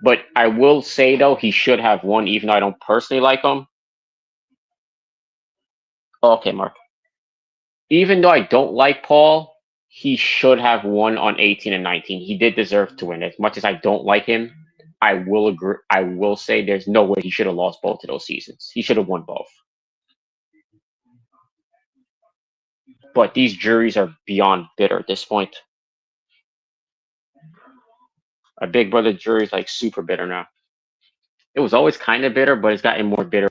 But I will say, though, he should have won, even though I don't personally like him. Okay, Mark. Even though I don't like Paul, he should have won on 18 and 19. He did deserve to win. As much as I don't like him, I will agree. I will say there's no way he should have lost both of those seasons. He should have won both. But these juries are beyond bitter at this point. A Big Brother jury is like super bitter now. It was always kind of bitter, but it's gotten more bitter.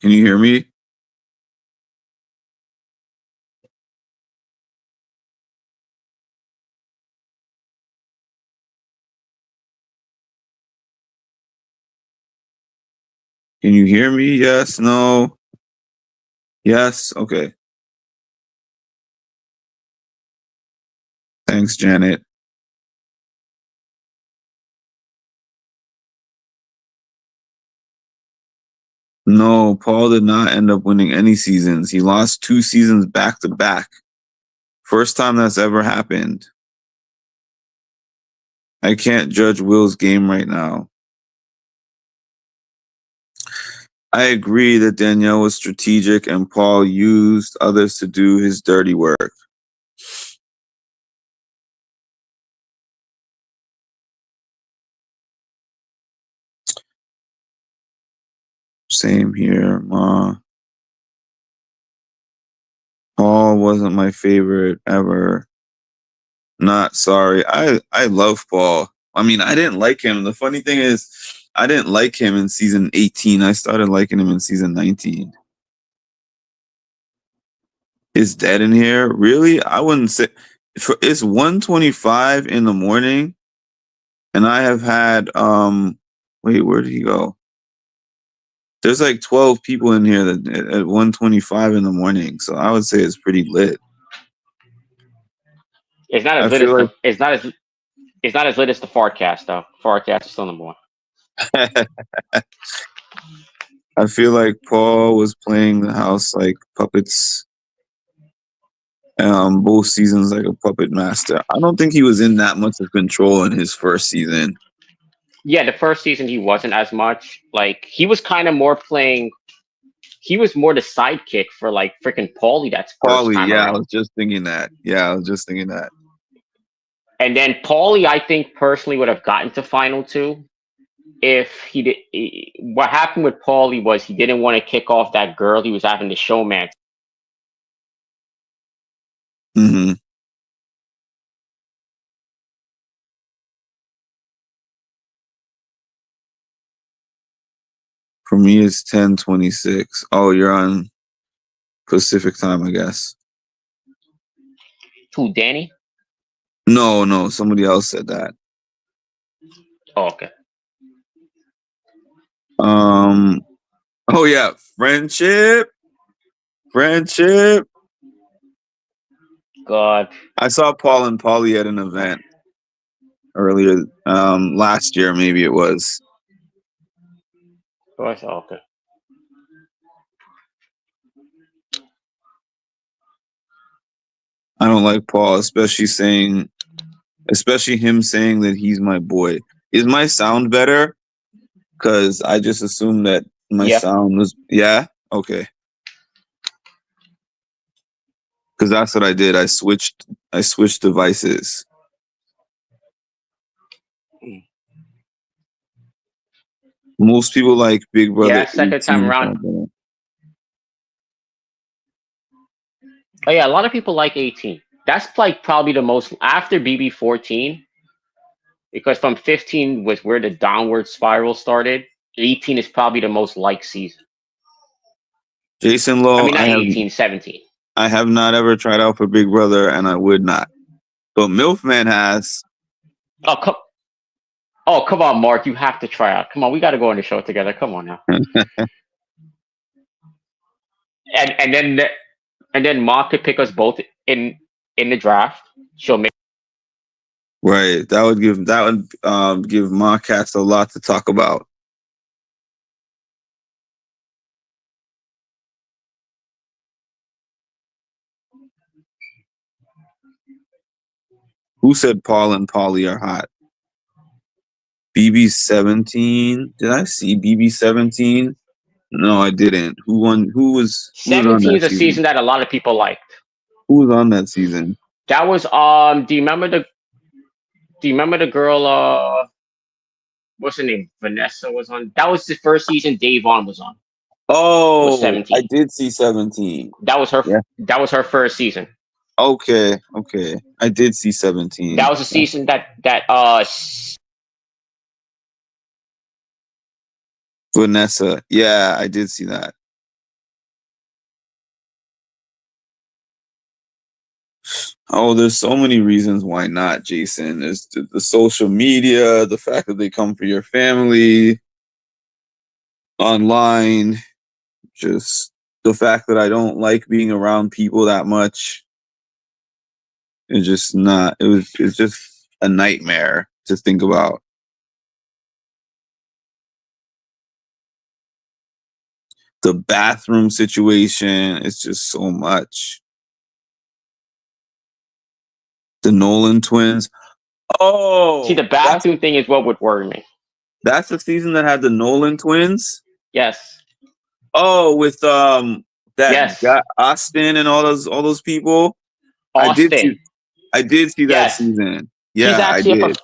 Can you hear me? Can you hear me? Yes, no. Yes, okay. Thanks, Janet. No, Paul did not end up winning any seasons. He lost 2 seasons back to back. First time that's ever happened. I can't judge Will's game right now. I agree that Danielle was strategic and Paul used others to do his dirty work. Same here, Ma. Paul wasn't my favorite ever. Not sorry. I love Paul. I mean, I didn't like him. The funny thing is, I didn't like him in season 18. I started liking him in season 19. Is dead in here? Really? I wouldn't say. It's 1:25 in the morning, and I have had Wait, where did he go? There's like 12 people in here that at 1:25 in the morning, so I would say it's pretty lit. It's not as I lit as feel the. It's not as lit as the Fartcast though. Fartcast is still number one. I feel like Paul was playing the house like puppets. Both seasons like a puppet master. I don't think he was in that much of control in his first season. Yeah, the first season he wasn't as much. Like he was kind of more playing. He was more the sidekick for like freaking Paulie. That's first Paulie, time yeah, I around. was just thinking that. And then Paulie, I think personally would have gotten to final two if he did. What happened with Paulie was he didn't want to kick off that girl he was having the showman. Mm-hmm. For me, it's 10:26. Oh, you're on Pacific time, I guess. Who, Danny? No, somebody else said that. Oh, okay. Oh yeah, friendship. God. I saw Paul and Polly at an event earlier, last year, maybe it was. Oh, okay. I don't like Paul, especially him saying that he's my boy. Is my sound better? Because I just assumed that my Yeah. sound was, yeah? Okay. Because that's what I did. I switched devices. Most people like Big Yeah, Brother that second time 18. around. Oh yeah, a lot of people like 18. That's like probably the most after BB 14, because from 15 was where the downward spiral started. 18 is probably the most liked season. Jason I Lowe, mean, not 18, 17. I have not ever tried out for Big Brother, and I would not. But Milfman has. Oh, come on, Mark. You have to try out. Come on, we got to go on the show together. Come on now. and then Mark could pick us both in the draft. She'll make. Right. That would give Marcats a lot to talk about. Who said Paul and Polly are hot? BB17. Did I see BB17? No, I didn't. Who won? Who was on 17 that is a season? season that a lot of people liked. Who was on that season? That was Do you remember the girl? What's her name? Vanessa was on. That was the first season Dave on was on. Was Oh, 17. I did see 17. That was her. Yeah. That was her first season. Okay. I did see 17. That was a season that Vanessa. Yeah, I did see that. Oh, there's so many reasons why not, Jason. There's the social media, the fact that they come for your family online, just the fact that I don't like being around people that much. It's just not, it's just a nightmare to think about. The bathroom situation is just so much. The Nolan twins. Oh, see the bathroom thing is what would worry me. That's the season that had the Nolan twins. Yes. Oh, with that Yes. guy Austin and all those people. Austin. I did see that Yes. season. He's Yeah, I actually did.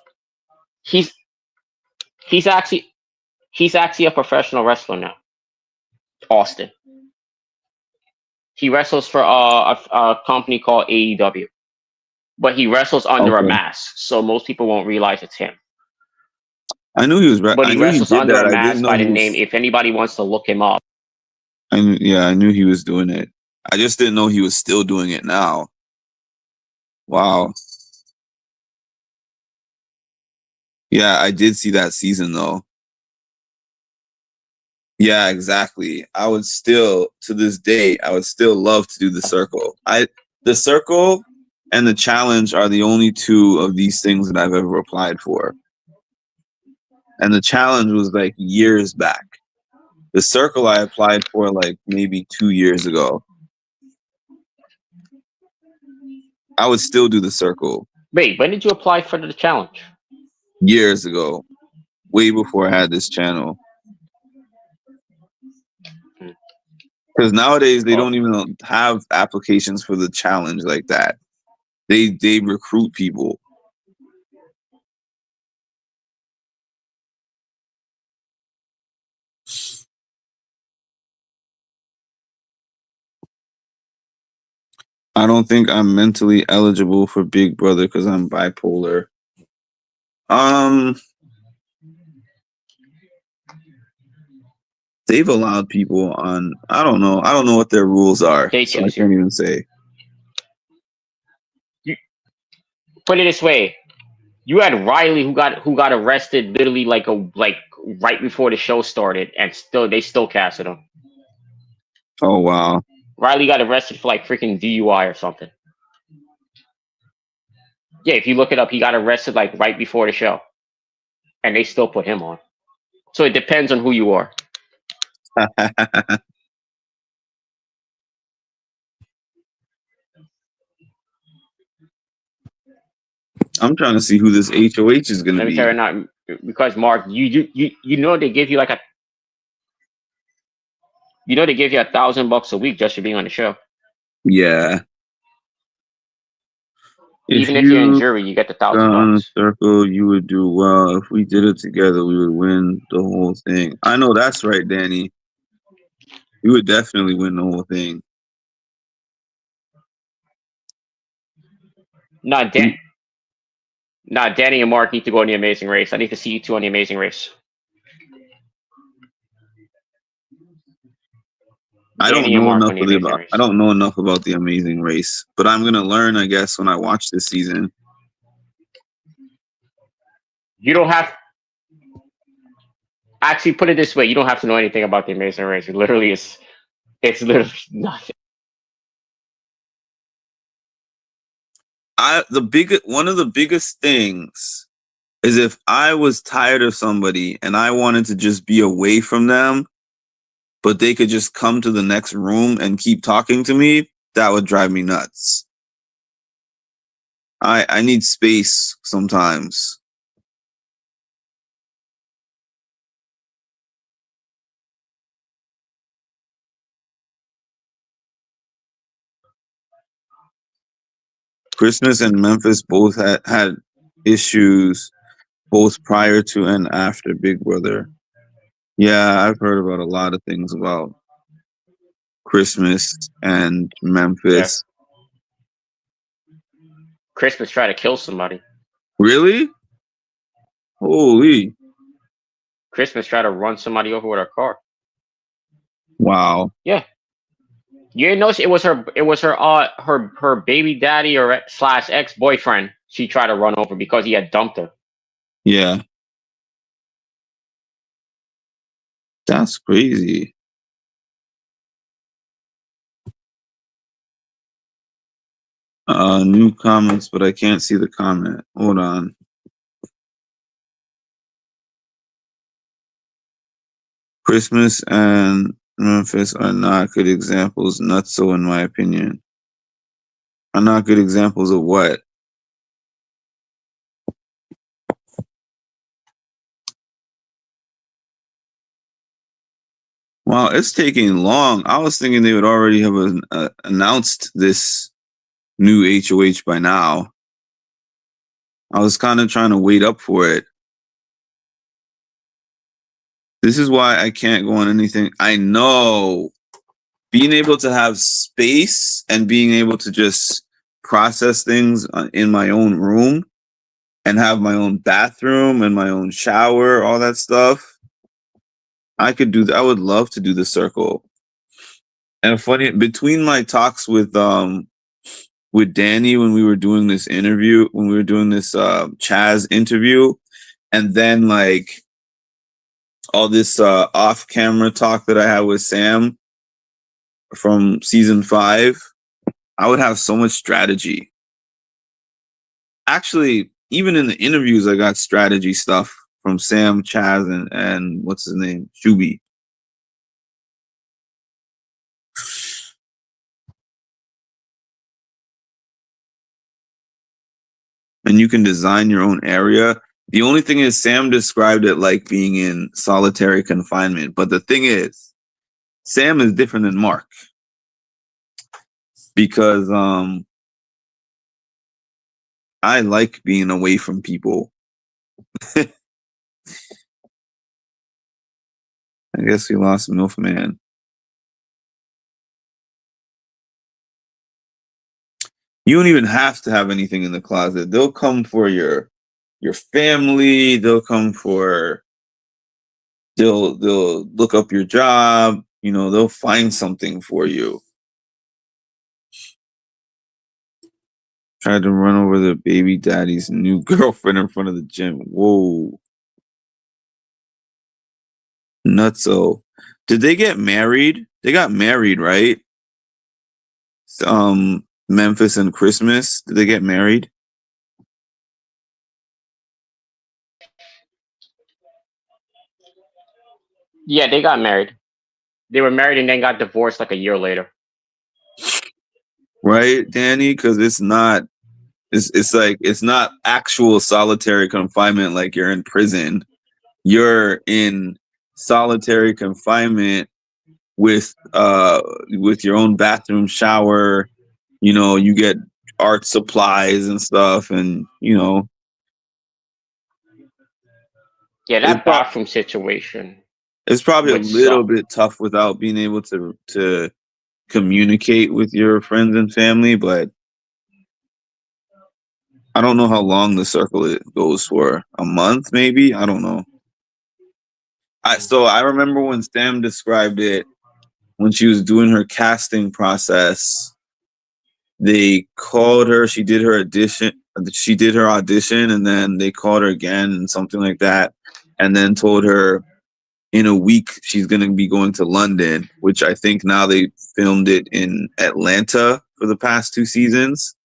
he's actually a professional wrestler now. Austin. He wrestles for a company called AEW, but he wrestles under a Okay. mask, so most people won't realize it's him. I knew he was. But I he knew he wrestles did under that. a I didn't mask know by he the name. was. If anybody wants to look him up, I knew he was doing it. I just didn't know he was still doing it now. Wow. Yeah, I did see that season though. Yeah, exactly. I would still, to this day, I would still love to do the circle. The circle and the challenge are the only two of these things that I've ever applied for. And the challenge was like years back. The circle I applied for like maybe 2 years ago. I would still do the circle. wait, when did you apply for the challenge? Years ago, way before I had this channel. Because nowadays they don't even have applications for the challenge like that. They recruit people. I don't think I'm mentally eligible for Big Brother because I'm bipolar. They've allowed people on. I don't know. I don't know what their rules are, They so I choose you. can't even say. Put it this way: you had Riley who got arrested literally like right before the show started, and they still casted him. Oh wow. Riley got arrested for like freaking DUI or something. Yeah, if you look it up, he got arrested like right before the show, and they still put him on. So it depends on who you are. I'm trying to see who this HOH is going to Let me tell you be. now, because Mark, you know they give you like they give you $1,000 a week just for being on the show. Yeah. If Even if you're in you jury, you get the got on the $1,000. circle, you would do well. If we did it together, we would win the whole thing. I know that's right, Danny. You would definitely win the whole thing. Nah, Danny and Mark need to go on the Amazing Race. I need to see you two on the Amazing Race. I don't Danny and know Mark enough on the of Amazing the. I Race. don't know enough about the Amazing Race, but I'm gonna learn, I guess, when I watch this season. You don't have. Actually, put it this way: you don't have to know anything about the Amazing Race. It literally is. It's literally nothing. One of the biggest things is if I was tired of somebody and I wanted to just be away from them, but they could just come to the next room and keep talking to me, that would drive me nuts. I need space sometimes. Christmas and Memphis both had issues both prior to and after Big Brother. Yeah, I've heard about a lot of things about Christmas and Yeah. Memphis. Christmas tried to kill somebody. Really? Holy. Christmas tried to run somebody over with her car. Wow. Yeah. You didn't notice it was her baby daddy or slash ex-boyfriend she tried to run over because he had dumped her. Yeah. That's crazy. New comments, but I can't see the comment. Hold on. Christmas and Memphis are not good examples. Not so, in my opinion. Are not good examples of what? Wow, it's taking long. I was thinking they would already have announced this new HOH by now. I was kind of trying to wait up for it. This is why I can't go on anything. I know being able to have space and being able to just process things in my own room and have my own bathroom and my own shower, all that stuff. I could do that. I would love to do the circle. And funny, between my talks with Danny when we were doing this interview, when we were doing this Chaz interview, and then like all this off camera talk that I had with Sam from season 5, I would have so much strategy. Actually, even in the interviews, I got strategy stuff from Sam, Chaz, and what's his name? Shuby. And you can design your own area. The only thing is, Sam described it like being in solitary confinement. But the thing is, Sam is different than Mark because I like being away from people. I guess we lost Milfman. You don't even have to have anything in the closet. They'll come for your family. They'll come for. They'll look up your job. You know, they'll find something for you. Tried to run over the baby daddy's new girlfriend in front of the gym. Whoa. Nutso. Did they get married? They got married, right? Memphis and Christmas. Did they get married? Yeah, they got married. They were married and then got divorced like a year later. Right, Danny? Because it's not. It's like it's not actual solitary confinement like you're in prison. You're in solitary confinement with your own bathroom, shower. You know, you get art supplies and stuff, and you know. Yeah, that bathroom situation. It's probably a would little suck. bit tough without being able to communicate with your friends and family, but I don't know how long the circle goes for. A month, maybe? I don't know. I remember when Sam described it when she was doing her casting process. They called her. She did her audition. She did her audition, and then they called her again, and something like that, and then told her in a week she's going to be going to London, which I think now they filmed it in Atlanta for the past 2 seasons.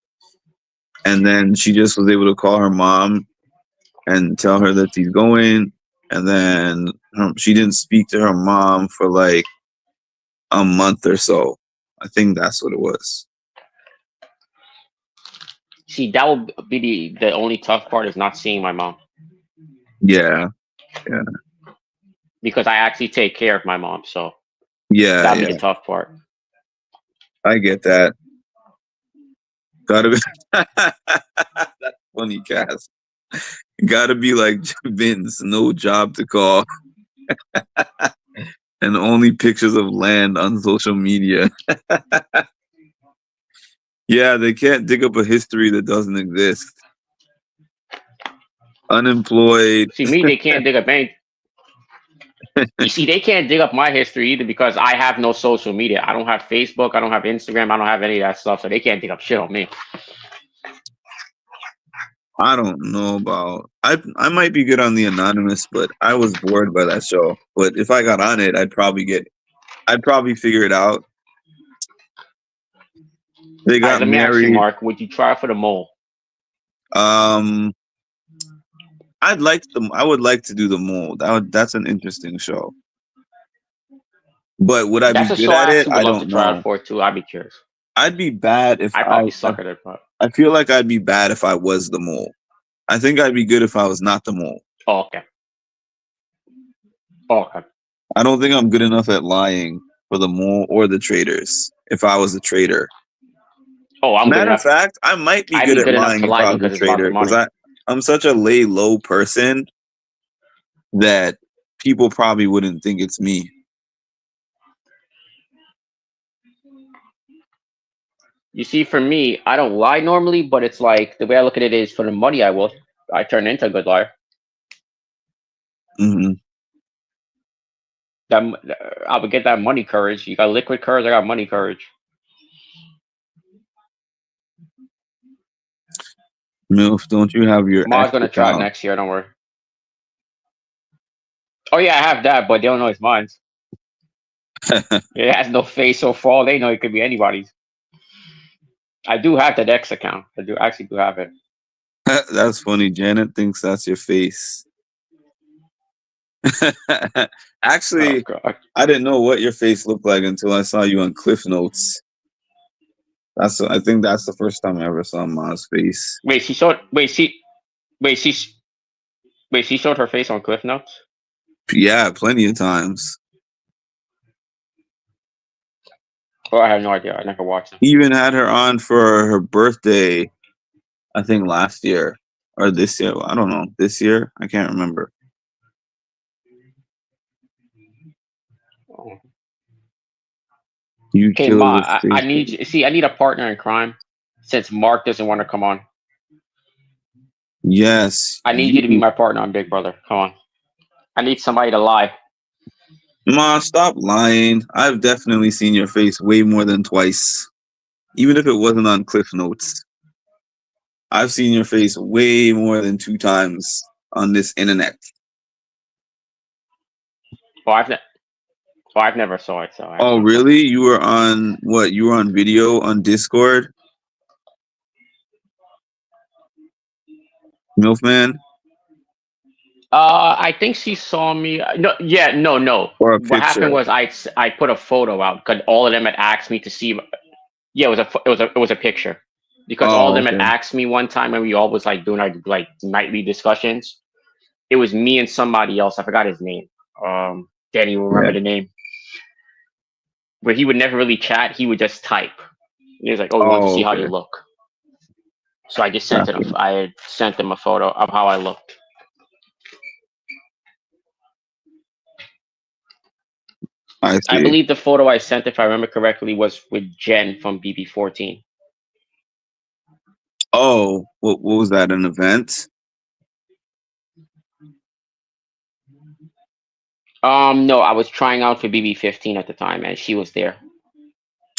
And then she just was able to call her mom and tell her that she's going. And then she didn't speak to her mom for like a month or so. I think that's what it was. See, that would be the only tough part is not seeing my mom. Yeah. Yeah. Because I actually take care of my mom, so Yeah. that'd be Yeah. the tough part. I get that. Gotta be. That's funny, Cass. Gotta be like Vince, no job to call. And only pictures of land on social media. Yeah, they can't dig up a history that doesn't exist. Unemployed. See, me, they can't dig up any. You see, they can't dig up my history either because I have no social media. I don't have Facebook. I don't have Instagram. I don't have any of that stuff. So they can't dig up shit on me. I don't know about. I might be good on the anonymous, but I was bored by that show. But if I got on it, I'd probably figure it out. They All right, got let me ask you, married. Mark. Would you try for the mole? I would like to do the mole. That's an interesting show. But would I be That's a good show at I it? actually I would love to don't try out know. for too. I'd be curious. I'd be bad if I probably suck at it, but I feel like I'd be bad if I was the mole. I think I'd be good if I was not the mole. oh, okay. Oh, okay. I don't think I'm good enough at lying for the mole or the traders if I was a trader. Oh, I'm good Matter of enough. fact, I might be I'd good be at good enough lying to if lie I was a because it's about the trader because money. I'm such a lay low person that people probably wouldn't think it's me. You see, for me, I don't lie normally, but it's like the way I look at it is for the money I will. I turn into a good liar. Mm-hmm. That I would get that money courage. You got liquid courage. I got money courage. MILF, don't you have your Ma's X gonna try it account? next year. Don't worry. Oh yeah, I have that, but they don't know it's mine. It has no face or fall. They know it could be anybody's. I do have that X account. I do actually do have it. That's funny. Janet thinks that's your face. Oh Actually, god. I didn't know what your face looked like until I saw you on Cliff Notes. I think that's the first time I ever saw Ma's face. Wait, she showed. Wait, she. Wait, she showed her face on Cliff Notes. Yeah, plenty of times. Oh, I have no idea. I never watched it. He even had her on for her birthday, I think last year or this year. I don't know. This year? I can't remember. Oh. You Okay, killed Ma, the I need station. you. See, I need a partner in crime. Since Mark doesn't want to come on, Yes, I need you to be my partner on Big Brother. Come on. I need somebody to lie. Ma, stop lying. I've definitely seen your face way more than twice. Even if it wasn't on Cliff Notes. I've seen your face way more than 2 times on this internet. Oh, I've never saw it, so I Oh, can't tell. really? You were on what? You were on video on Discord? Milfman? I think she saw me. No, yeah, no. Or a What happened picture? was I put a photo out because all of them had asked me to see. Yeah, it was a picture because all of Oh, them had okay. asked me one time when we all was like doing our like nightly discussions. It was me and somebody else. I forgot his name. Danny will Yeah. remember the name. Where he would never really chat. He would just type. He was like, "Oh, we want to Oh, see how you okay. look." So I just sent it. Gotcha. I had sent him a photo of how I looked. I I see. believe the photo I sent, if I remember correctly, was with Jen from BB14. Oh, what was that? An event? No, I was trying out for BB15 at the time, and she was there,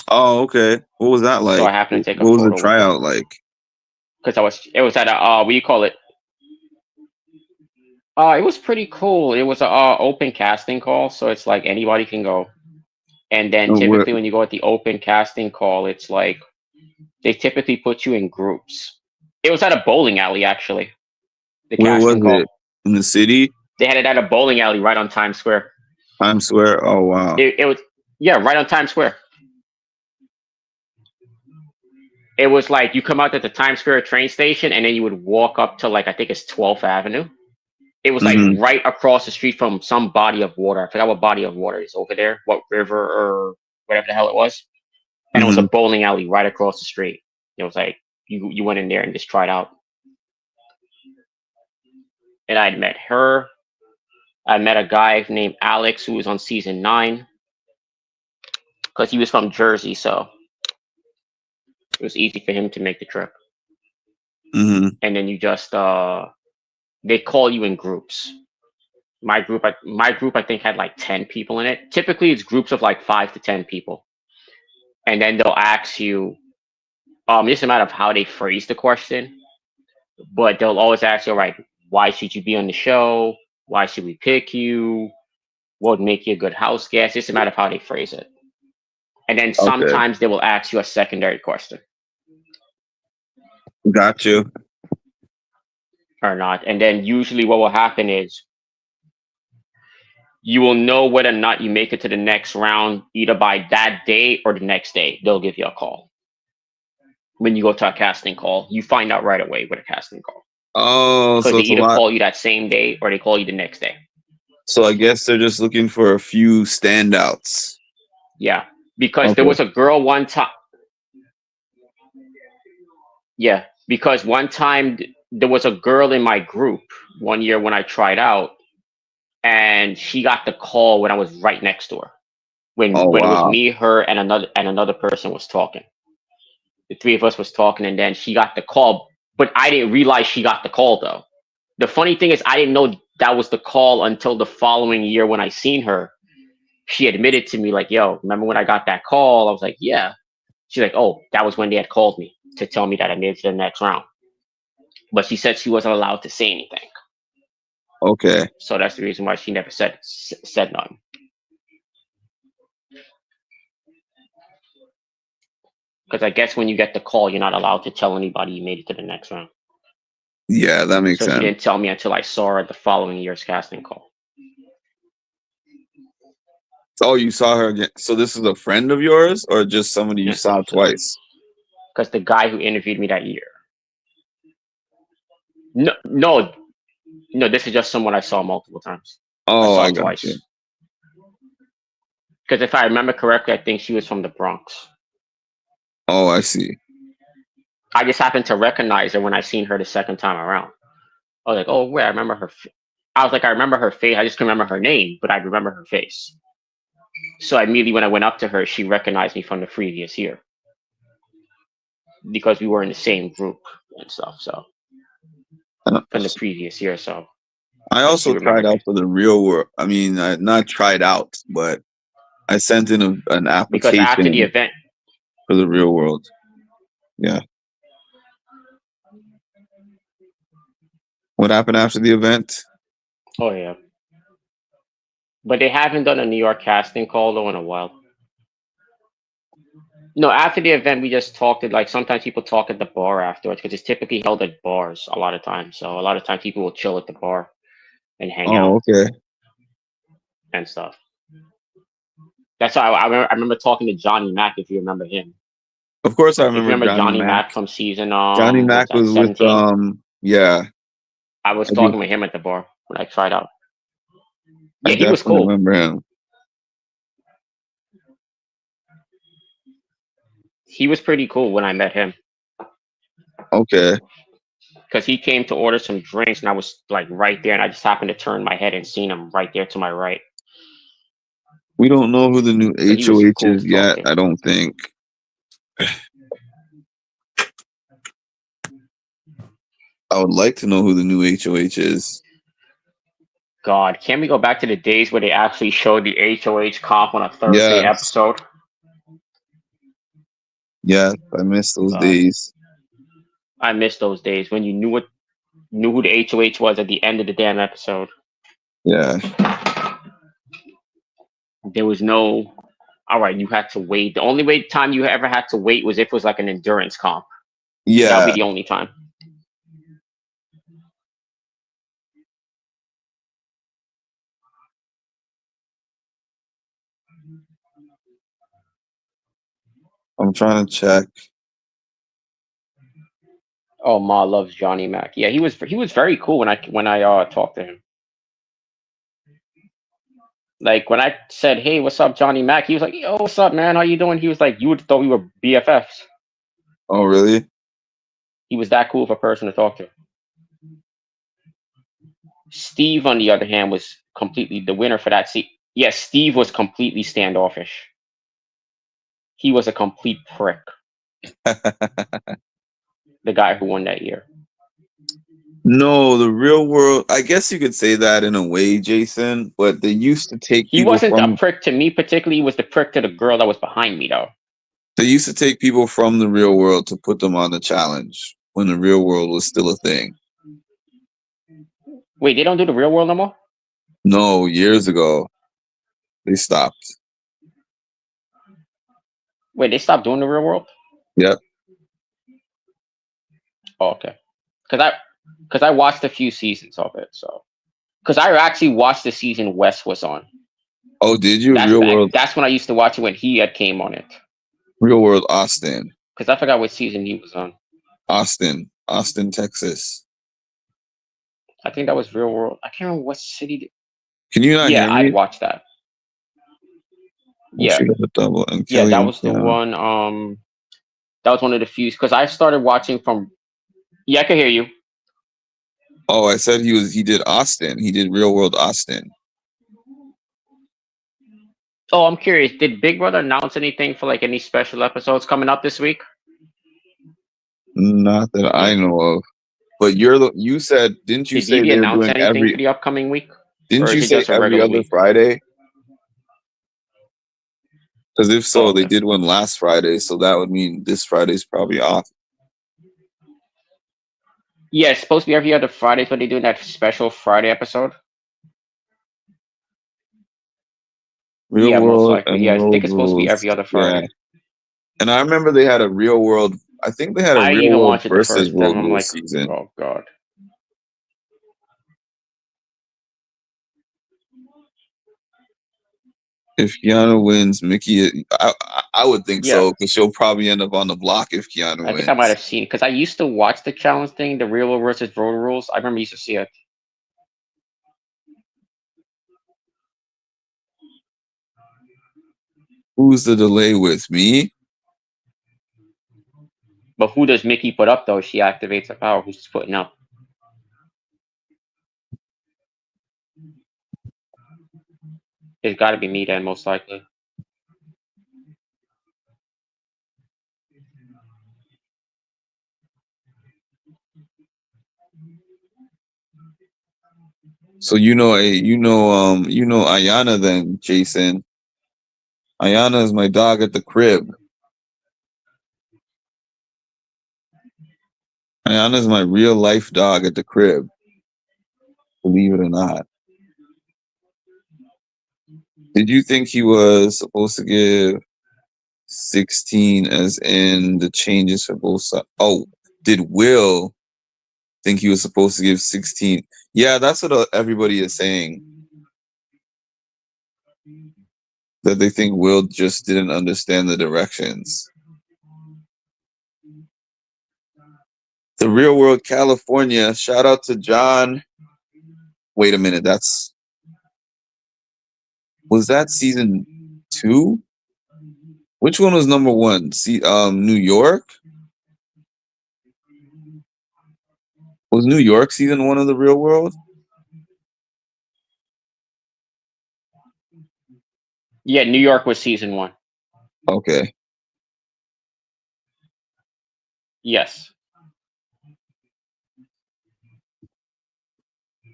Oh, okay. What was that so I like? happened to take a What was the photo with her tryout like? because it was at a what do you call it? It was pretty cool. It was a open casting call, so it's like anybody can go. And then Where, typically when you go at the open casting call, it's like they typically put you in groups. It was at a bowling alley, actually. The where was casting it? call. In the city? They had it at a bowling alley right on Times Square. Times Square? Oh, wow. It was yeah, right on Times Square. It was like you come out at the Times Square train station, and then you would walk up to like I think it's 12th Avenue. It was like Mm-hmm. right across the street from some body of water. I forgot what body of water is over there, what river or whatever the hell it was. And it was a Mm-hmm. bowling alley right across the street. It was like you went in there and just tried out. And I'd met her. I met a guy named Alex who was on season 9 because he was from Jersey, so it was easy for him to make the trip. Mm-hmm. And then you just they call you in groups. My group I think had like 10 people in it. Typically it's groups of like 5 to 10 people. And then they'll ask you just a matter of how they phrase the question, but they'll always ask you, all right, why should you be on the show? Why should we pick you? What would make you a good house guest? It's a matter of how they phrase it. And then Okay. sometimes they will ask you a secondary question Got you. or not. And then usually what will happen is you will know whether or not you make it to the next round either by that day or the next day. They'll give you a call. When you go to a casting call, you find out right away with a casting call. Oh, Because so they it's a either lot. call you that same day or they call you the next day. So I guess they're just looking for a few standouts. Yeah. Because there Okay. was a girl one time. Yeah. Because one time there was a girl in my group one year when I tried out, and she got the call when I was right next to her. Oh, When it was wow. me, her, and another person was talking. The three of us was talking, and then she got the call. But I didn't realize she got the call though. The funny thing is, I didn't know that was the call until the following year when I seen her. She admitted to me like, "Yo, remember when I got that call?" I was like, "Yeah." She's like, "Oh, that was when they had called me to tell me that I made it to the next round." But she said she wasn't allowed to say anything, Okay. so that's the reason why she never said nothing. Because I guess when you get the call, you're not allowed to tell anybody you made it to the next round. Yeah, that makes So she sense. didn't tell me until I saw her at the following year's casting call. Oh, you saw her again. So this is a friend of yours or just somebody you Yeah. saw twice? Because the guy who interviewed me that year. No, this is just someone I saw multiple times. I Oh, saw I got you. twice. Because if I remember correctly, I think she was from the Bronx. Oh, I see. I just happened to recognize her when I seen her the second time around. I was like, oh, wait, I remember her. I was like, I remember her face. I just couldn't remember her name, but I remember her face. So immediately when I went up to her, she recognized me from the previous year. because we were in the same group and stuff. So Uh, from the previous year, so I she also tried remembered out me for the real world. I mean, I not tried out, but I sent in an because after the application event, for the real world. Yeah. What happened after the event? oh yeah, but they haven't done a New York casting call though in a while. No, after the event, we just talked. Like sometimes people talk at the bar afterwards because it's typically held at bars a lot of times. So a lot of times people will chill at the bar and hang out Oh, okay. and stuff. That's how I remember talking to Johnny Mac. If you remember him, Of course, I if you remember remember Johnny Johnny Mac. Mac from season Johnny what was Mac that, was with 17? yeah. I was I do. talking with him at the bar when I tried out. I Yeah, he was definitely cool. remember him. He was pretty cool when I met him Okay. because he came to order some drinks and I was like right there and I just happened to turn my head and seen him right there to my right. We don't know who the new So he was HOH cool is to talk yet. to. I don't think. I would like to know who the new HOH is. God, can we go back to the days where they actually showed the HOH comp on a Thursday Yes. episode? Yes. I miss those God, days. I miss those days when you knew who the HOH was at the end of the damn episode. Yeah. There was no, all right, you had to wait. The only time you ever had to wait was if it was like an endurance comp. That would be Yeah. the only time. I'm trying to check. Oh, Ma loves Johnny Mac. Yeah, he was very cool when I talked to him. Like when I said, "Hey, what's up, Johnny Mac?" He was like, "Yo, what's up, man? How you doing?" He was like, "You would have thought we were BFFs." Oh, really? He was that cool of a person to talk to. Steve, on the other hand, was completely the winner for that seat. Yes, Steve was completely standoffish. He was a complete prick. The guy who won that year. No, the real world. I guess you could say that in a way, Jason. But they used to take He people wasn't a from. prick to me particularly. He was the prick to the girl that was behind me, though. They used to take people from the real world to put them on the challenge when the real world was still a thing. Wait, they don't do the real world no more? No, years ago they stopped. Wait, they stopped doing the real world? Yep. Oh, okay. Because I watched a few seasons of it, so because I actually watched the season Wes was on. Oh, did you? Real world. That's when I used to watch it when he had came on it. Real world Austin. Because I forgot what season he was on. Austin, Texas. I think that was Real World. I can't remember what city. Can you not Yeah, hear I'd me? watch that. Oh, Yeah, she got a double. And yeah, Kelly that and was the Keanu. one. That was one of the few because I started watching from. Yeah, I can hear you. Oh, I said he did Austin. He did Real World Austin. Oh, I'm curious. Did Big Brother announce anything for like any special episodes coming up this week? Not that I know of. But you said, didn't you Did say DB they're announce doing anything for the upcoming week, didn't or you is it say just a every regular other week? Friday? Because if Oh, so, they okay. did one last Friday, so that would mean this Friday's probably off. Yeah, it's supposed to be every other Friday, but they doing that special Friday episode. Real Yeah, most World likely. and Yeah, I Road think it's supposed to be Rules. every other Yeah. Friday. And I remember they had a Real World, I think they had a I Real even World watched it the versus first time. Road I'm Rules like, season. oh god. If Keanu wins, Mickey, I would think Yeah, so, because she'll probably end up on the block if Keanu I think I might wins. have seen because I used to watch the challenge thing, the real world versus road rules. I remember I used to see it. Who's the delay with me? But who does Mickey put up though? She activates a power. Who's putting up? It's got to be me then, most likely. So you know Ayana then, Jason. Ayana is my dog at the crib. Ayana is my real life dog at the crib. Believe it or not. Did you think he was supposed to give 16 as in the changes for both sides? Oh, did Will think he was supposed to give 16? Yeah, that's what everybody is saying. That they think Will just didn't understand the directions. The Real World California. Shout out to John. Wait a minute, was that season 2? Which one was number 1? New York? Was New York season 1 of The Real World? Yeah, New York was season 1. Okay. Yes.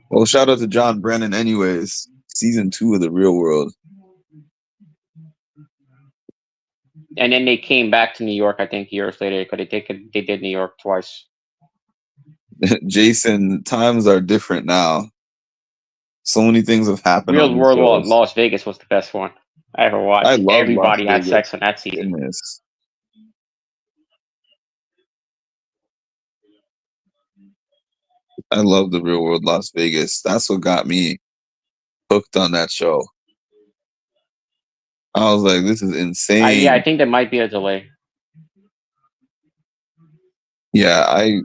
Well, shout out to John Brennan anyways. Season 2 of The Real World. And then they came back to New York, I think, years later, because they did New York twice. Jason, times are different now. So many things have happened. Real on World shows. Las Vegas was the best one I ever watched. I love Everybody Las had Vegas. sex on that season. Goodness. I love The Real World Las Vegas. That's what got me hooked on that show. I was like, this is insane. Yeah, I think there might be a delay. Yeah,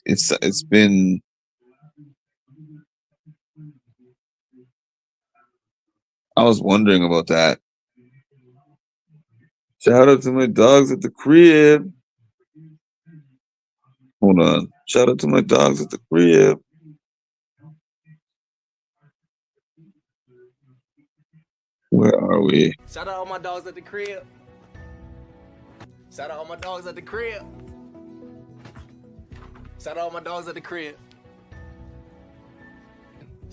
it's been. I was wondering about that. Shout out to my dogs at the crib. Hold on. Shout out to my dogs at the crib. Where are we? Shout out all my dogs at the crib. Shout out all my dogs at the crib. Shout out all my dogs at the crib.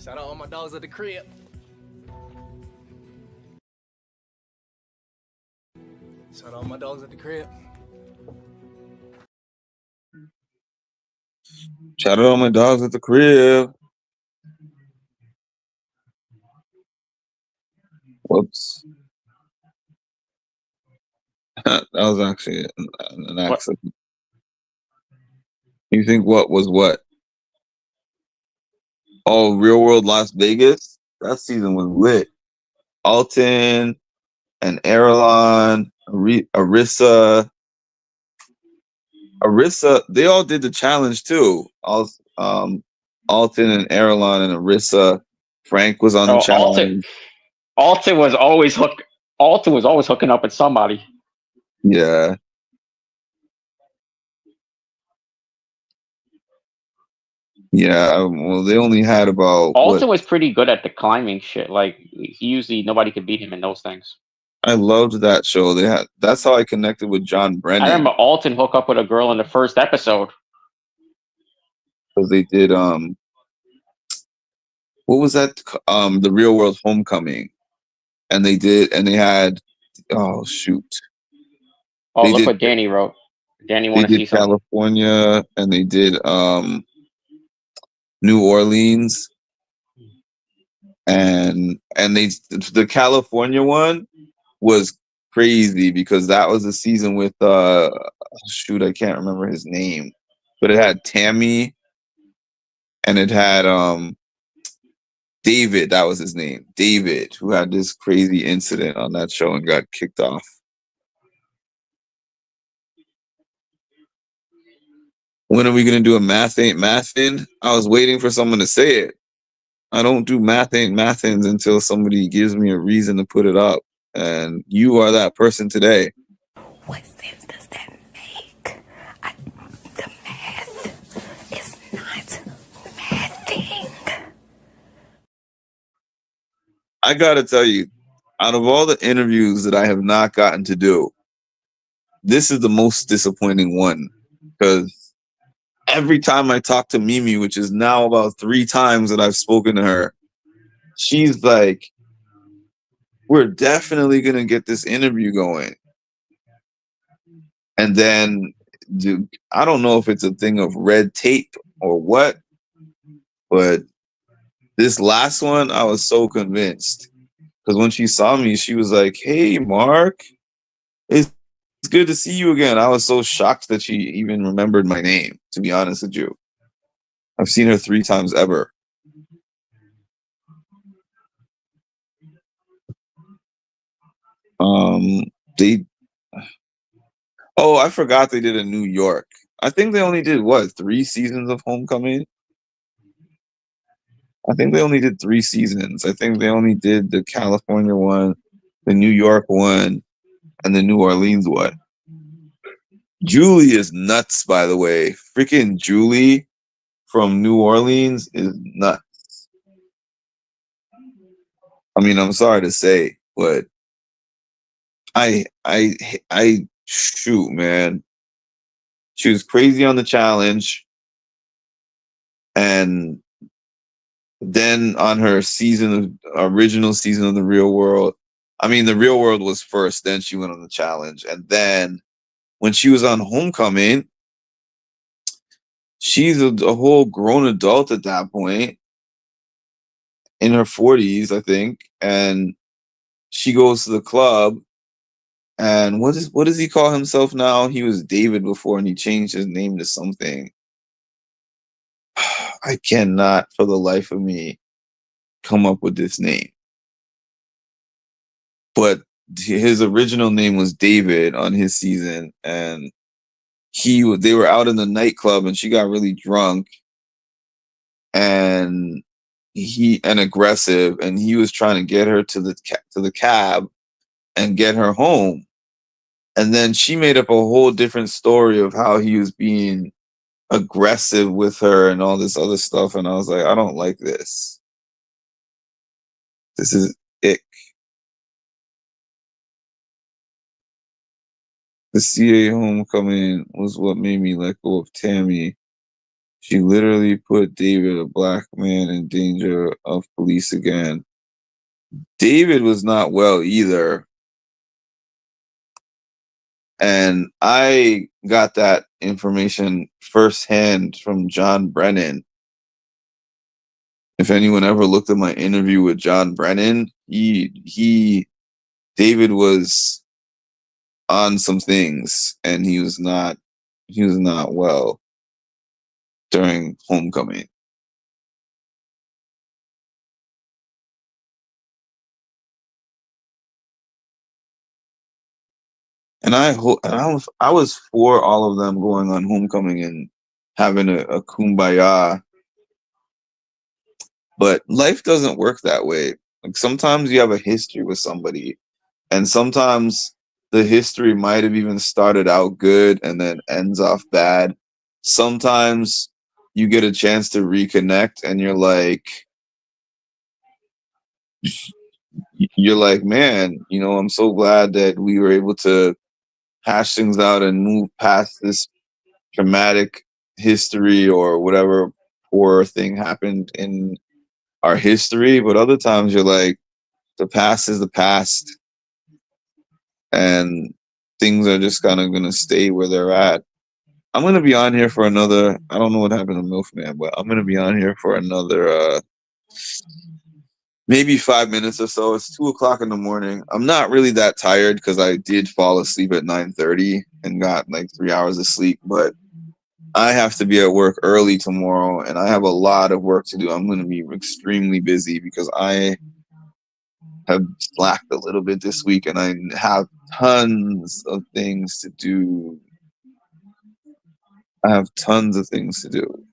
Shout out all my dogs at the crib. Shout out all my dogs at the crib. Shout out all my dogs at the crib. Whoops. That was actually an accident. You think what was what? Oh, Real World Las Vegas? That season was lit. Alton and Erlon, Arissa, they all did the challenge too. Alton and Erlon and Arissa. Frank was on the challenge. Alton was always hooking up with somebody. Yeah. Yeah, well, they only had about. Alton was pretty good at the climbing shit. Like, nobody could beat him in those things. I loved that show. That's how I connected with John Brennan. I remember Alton hook up with a girl in the first episode. Because they did what was that? The Real World Homecoming, and they had. Oh shoot! Oh, look what Danny wrote. Danny They did California, and they did New Orleans, and the California one was crazy because that was a season with shoot, I can't remember his name, but it had Tammy, and it had David, that was his name, David, who had this crazy incident on that show and got kicked off. When are we going to do a Math Ain't Mathin'? I was waiting for someone to say it. I don't do Math Ain't Mathins until somebody gives me a reason to put it up. And you are that person today. What sense does that make? The math is not mathing. I got to tell you, out of all the interviews that I have not gotten to do, this is the most disappointing one because every time I talk to Mimi, which is now about 3 times that I've spoken to her, she's like, we're definitely going to get this interview going. And then, dude, I don't know if it's a thing of red tape or what, but this last one, I was so convinced. Because when she saw me, she was like, hey, Mark, it's good to see you again. I was so shocked that she even remembered my name, to be honest with you. I've seen her 3 times ever. They Oh, I forgot they did a New York. I think they only did what, 3 seasons of Homecoming? I think they only did 3 seasons. I think they only did the California one, the New York one, and the New Orleans one. Julie is nuts, by the way. Freaking Julie from New Orleans is nuts. I mean, I'm sorry to say, but I shoot, man. She was crazy on the challenge, and then on her original season of The Real World, I mean, The Real World was first, then she went on the challenge. And then when she was on Homecoming, she's a whole grown adult at that point, in her 40s, I think. And she goes to the club. And what does he call himself now? He was David before, and he changed his name to something. I cannot, for the life of me, come up with this name. But his original name was David on his season, and they were out in the nightclub, and she got really drunk, and aggressive, and he was trying to get her to the cab and get her home. And then she made up a whole different story of how he was being aggressive with her and all this other stuff. And I was like, I don't like this. This is ick. The CA Homecoming was what made me let go of Tammy. She literally put David, a black man, in danger of police again. David was not well either. And I got that information firsthand from John Brennan. If anyone ever looked at my interview with John Brennan, David was on some things, and he was not well during Homecoming. And I was for all of them going on Homecoming and having a kumbaya. But life doesn't work that way. Like, sometimes you have a history with somebody, and sometimes the history might have even started out good and then ends off bad. Sometimes you get a chance to reconnect, and you're like, man, I'm so glad that we were able to hash things out and move past this traumatic history or whatever poor thing happened in our history. But other times you're like, the past is the past, and things are just kind of going to stay where they're at. I'm going to be on here for another, I don't know what happened to Milfman, but I'm going to be on here for another maybe 5 minutes or so. It's 2:00 in the morning. I'm not really that tired because I did fall asleep at 9:30 and got like 3 hours of sleep, but I have to be at work early tomorrow, and I have a lot of work to do. I'm going to be extremely busy because I have slacked a little bit this week, and I have tons of things to do. I have tons of things to do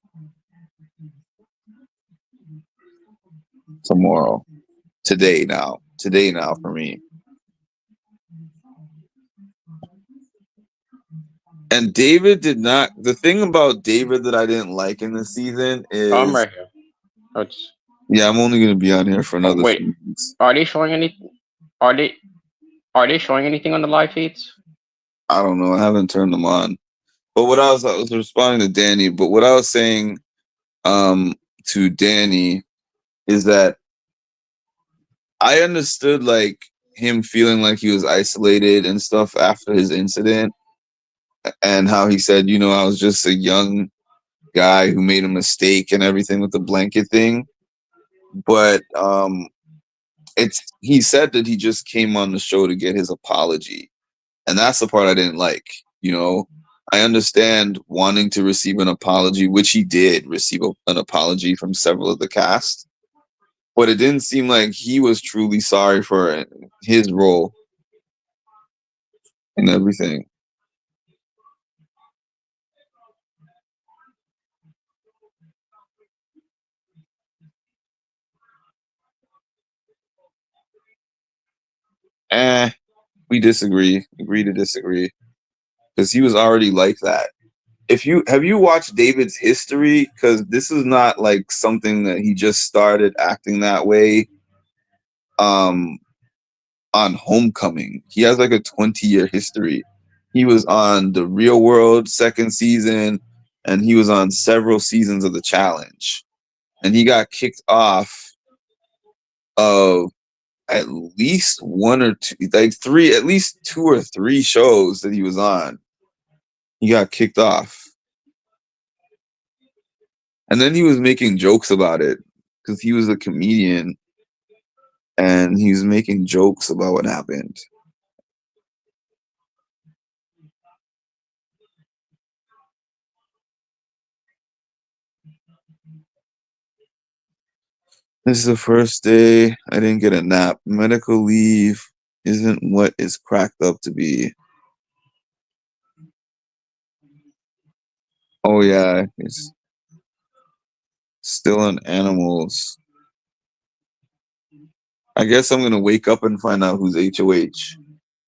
tomorrow. Today now for me. And David did not. The thing about David that I didn't like in this season is, I'm right here. yeah, I'm only going to be on here for another Wait, few weeks. are they showing anything? Are they showing anything on the live feeds? I don't know. I haven't turned them on. But what I was responding to Danny. But what I was saying to Danny is that I understood like him feeling like he was isolated and stuff after his incident, and how he said, I was just a young guy who made a mistake and everything with the blanket thing. But he said that he just came on the show to get his apology, and that's the part I didn't like. I understand wanting to receive an apology, which he did receive an apology from several of the cast, but it didn't seem like he was truly sorry for his role and everything. We disagree. Agree to disagree. Because he was already like that. Have you watched David's history? Because this is not like something that he just started acting that way on Homecoming. He has like a 20-year history. He was on The Real World second season, and he was on several seasons of The Challenge. And he got kicked off of at least one or two, like three, at least two or three shows that he was on. He got kicked off. And then he was making jokes about it because he was a comedian and he was making jokes about what happened. This is the first day I didn't get a nap. Medical leave isn't what it's cracked up to be. Oh yeah, it's still on animals. I guess I'm gonna wake up and find out who's HOH.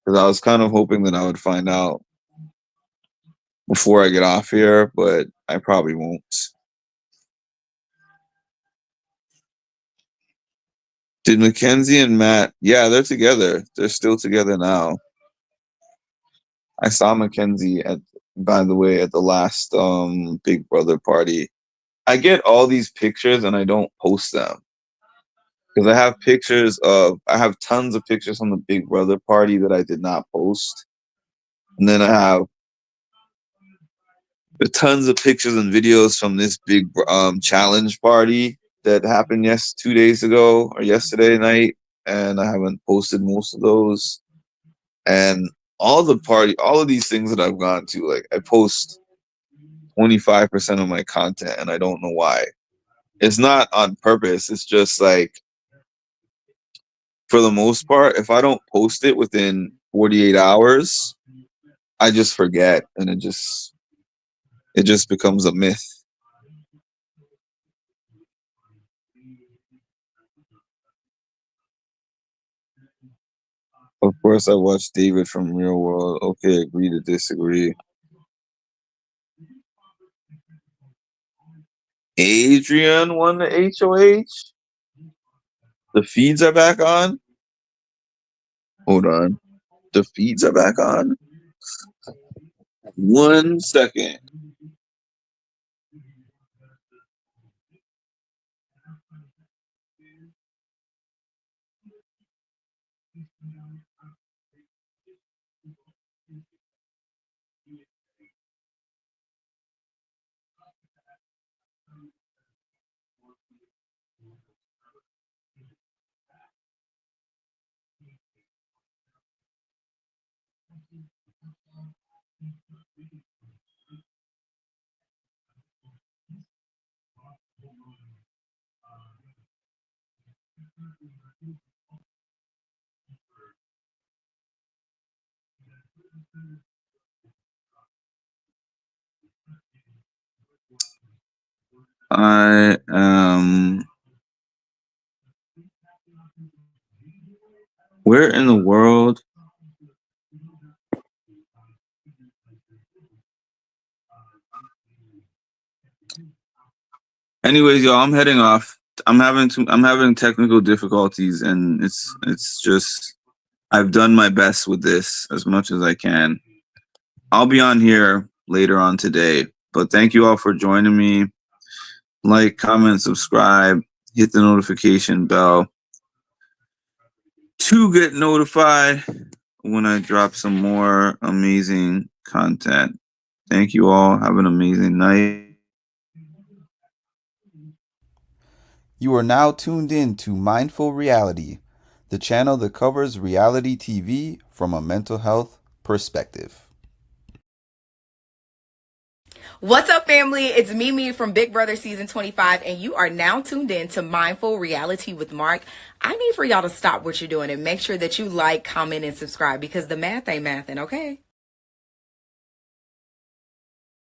Because I was kind of hoping that I would find out before I get off here, but I probably won't. Did Mackenzie and Matt? Yeah, they're together. They're still together now. I saw Mackenzie by the way, at the last Big Brother party. I get all these pictures and I don't post them because I have tons of pictures from the Big Brother party that I did not post, and then I have tons of pictures and videos from this big challenge party that happened 2 days ago or yesterday night, and I haven't posted most of those. And all of these things that I've gone to, like I post 25% of my content, and I don't know why. It's not on purpose. It's just like, for the most part, if I don't post it within 48 hours, I just forget, and it just becomes a myth. Of course, I watched David from Real World. Okay, agree to disagree. Adrian won the HOH. The feeds are back on. Hold on. The feeds are back on. 1 second. I am. Where in the world? Anyways, y'all, I'm heading off. I'm having technical difficulties, and it's just I've done my best with this as much as I can. I'll be on here later on today. But thank you all for joining me. Like, comment, subscribe, hit the notification bell to get notified when I drop some more amazing content. Thank you all. Have an amazing night. You are now tuned in to Mindful Reality, the channel that covers reality TV from a mental health perspective. What's up, family? It's Mimi from Big Brother Season 25, and you are now tuned in to Mindful Reality with Mark. I need for y'all to stop what you're doing and make sure that you like, comment, and subscribe because the math ain't mathin', okay?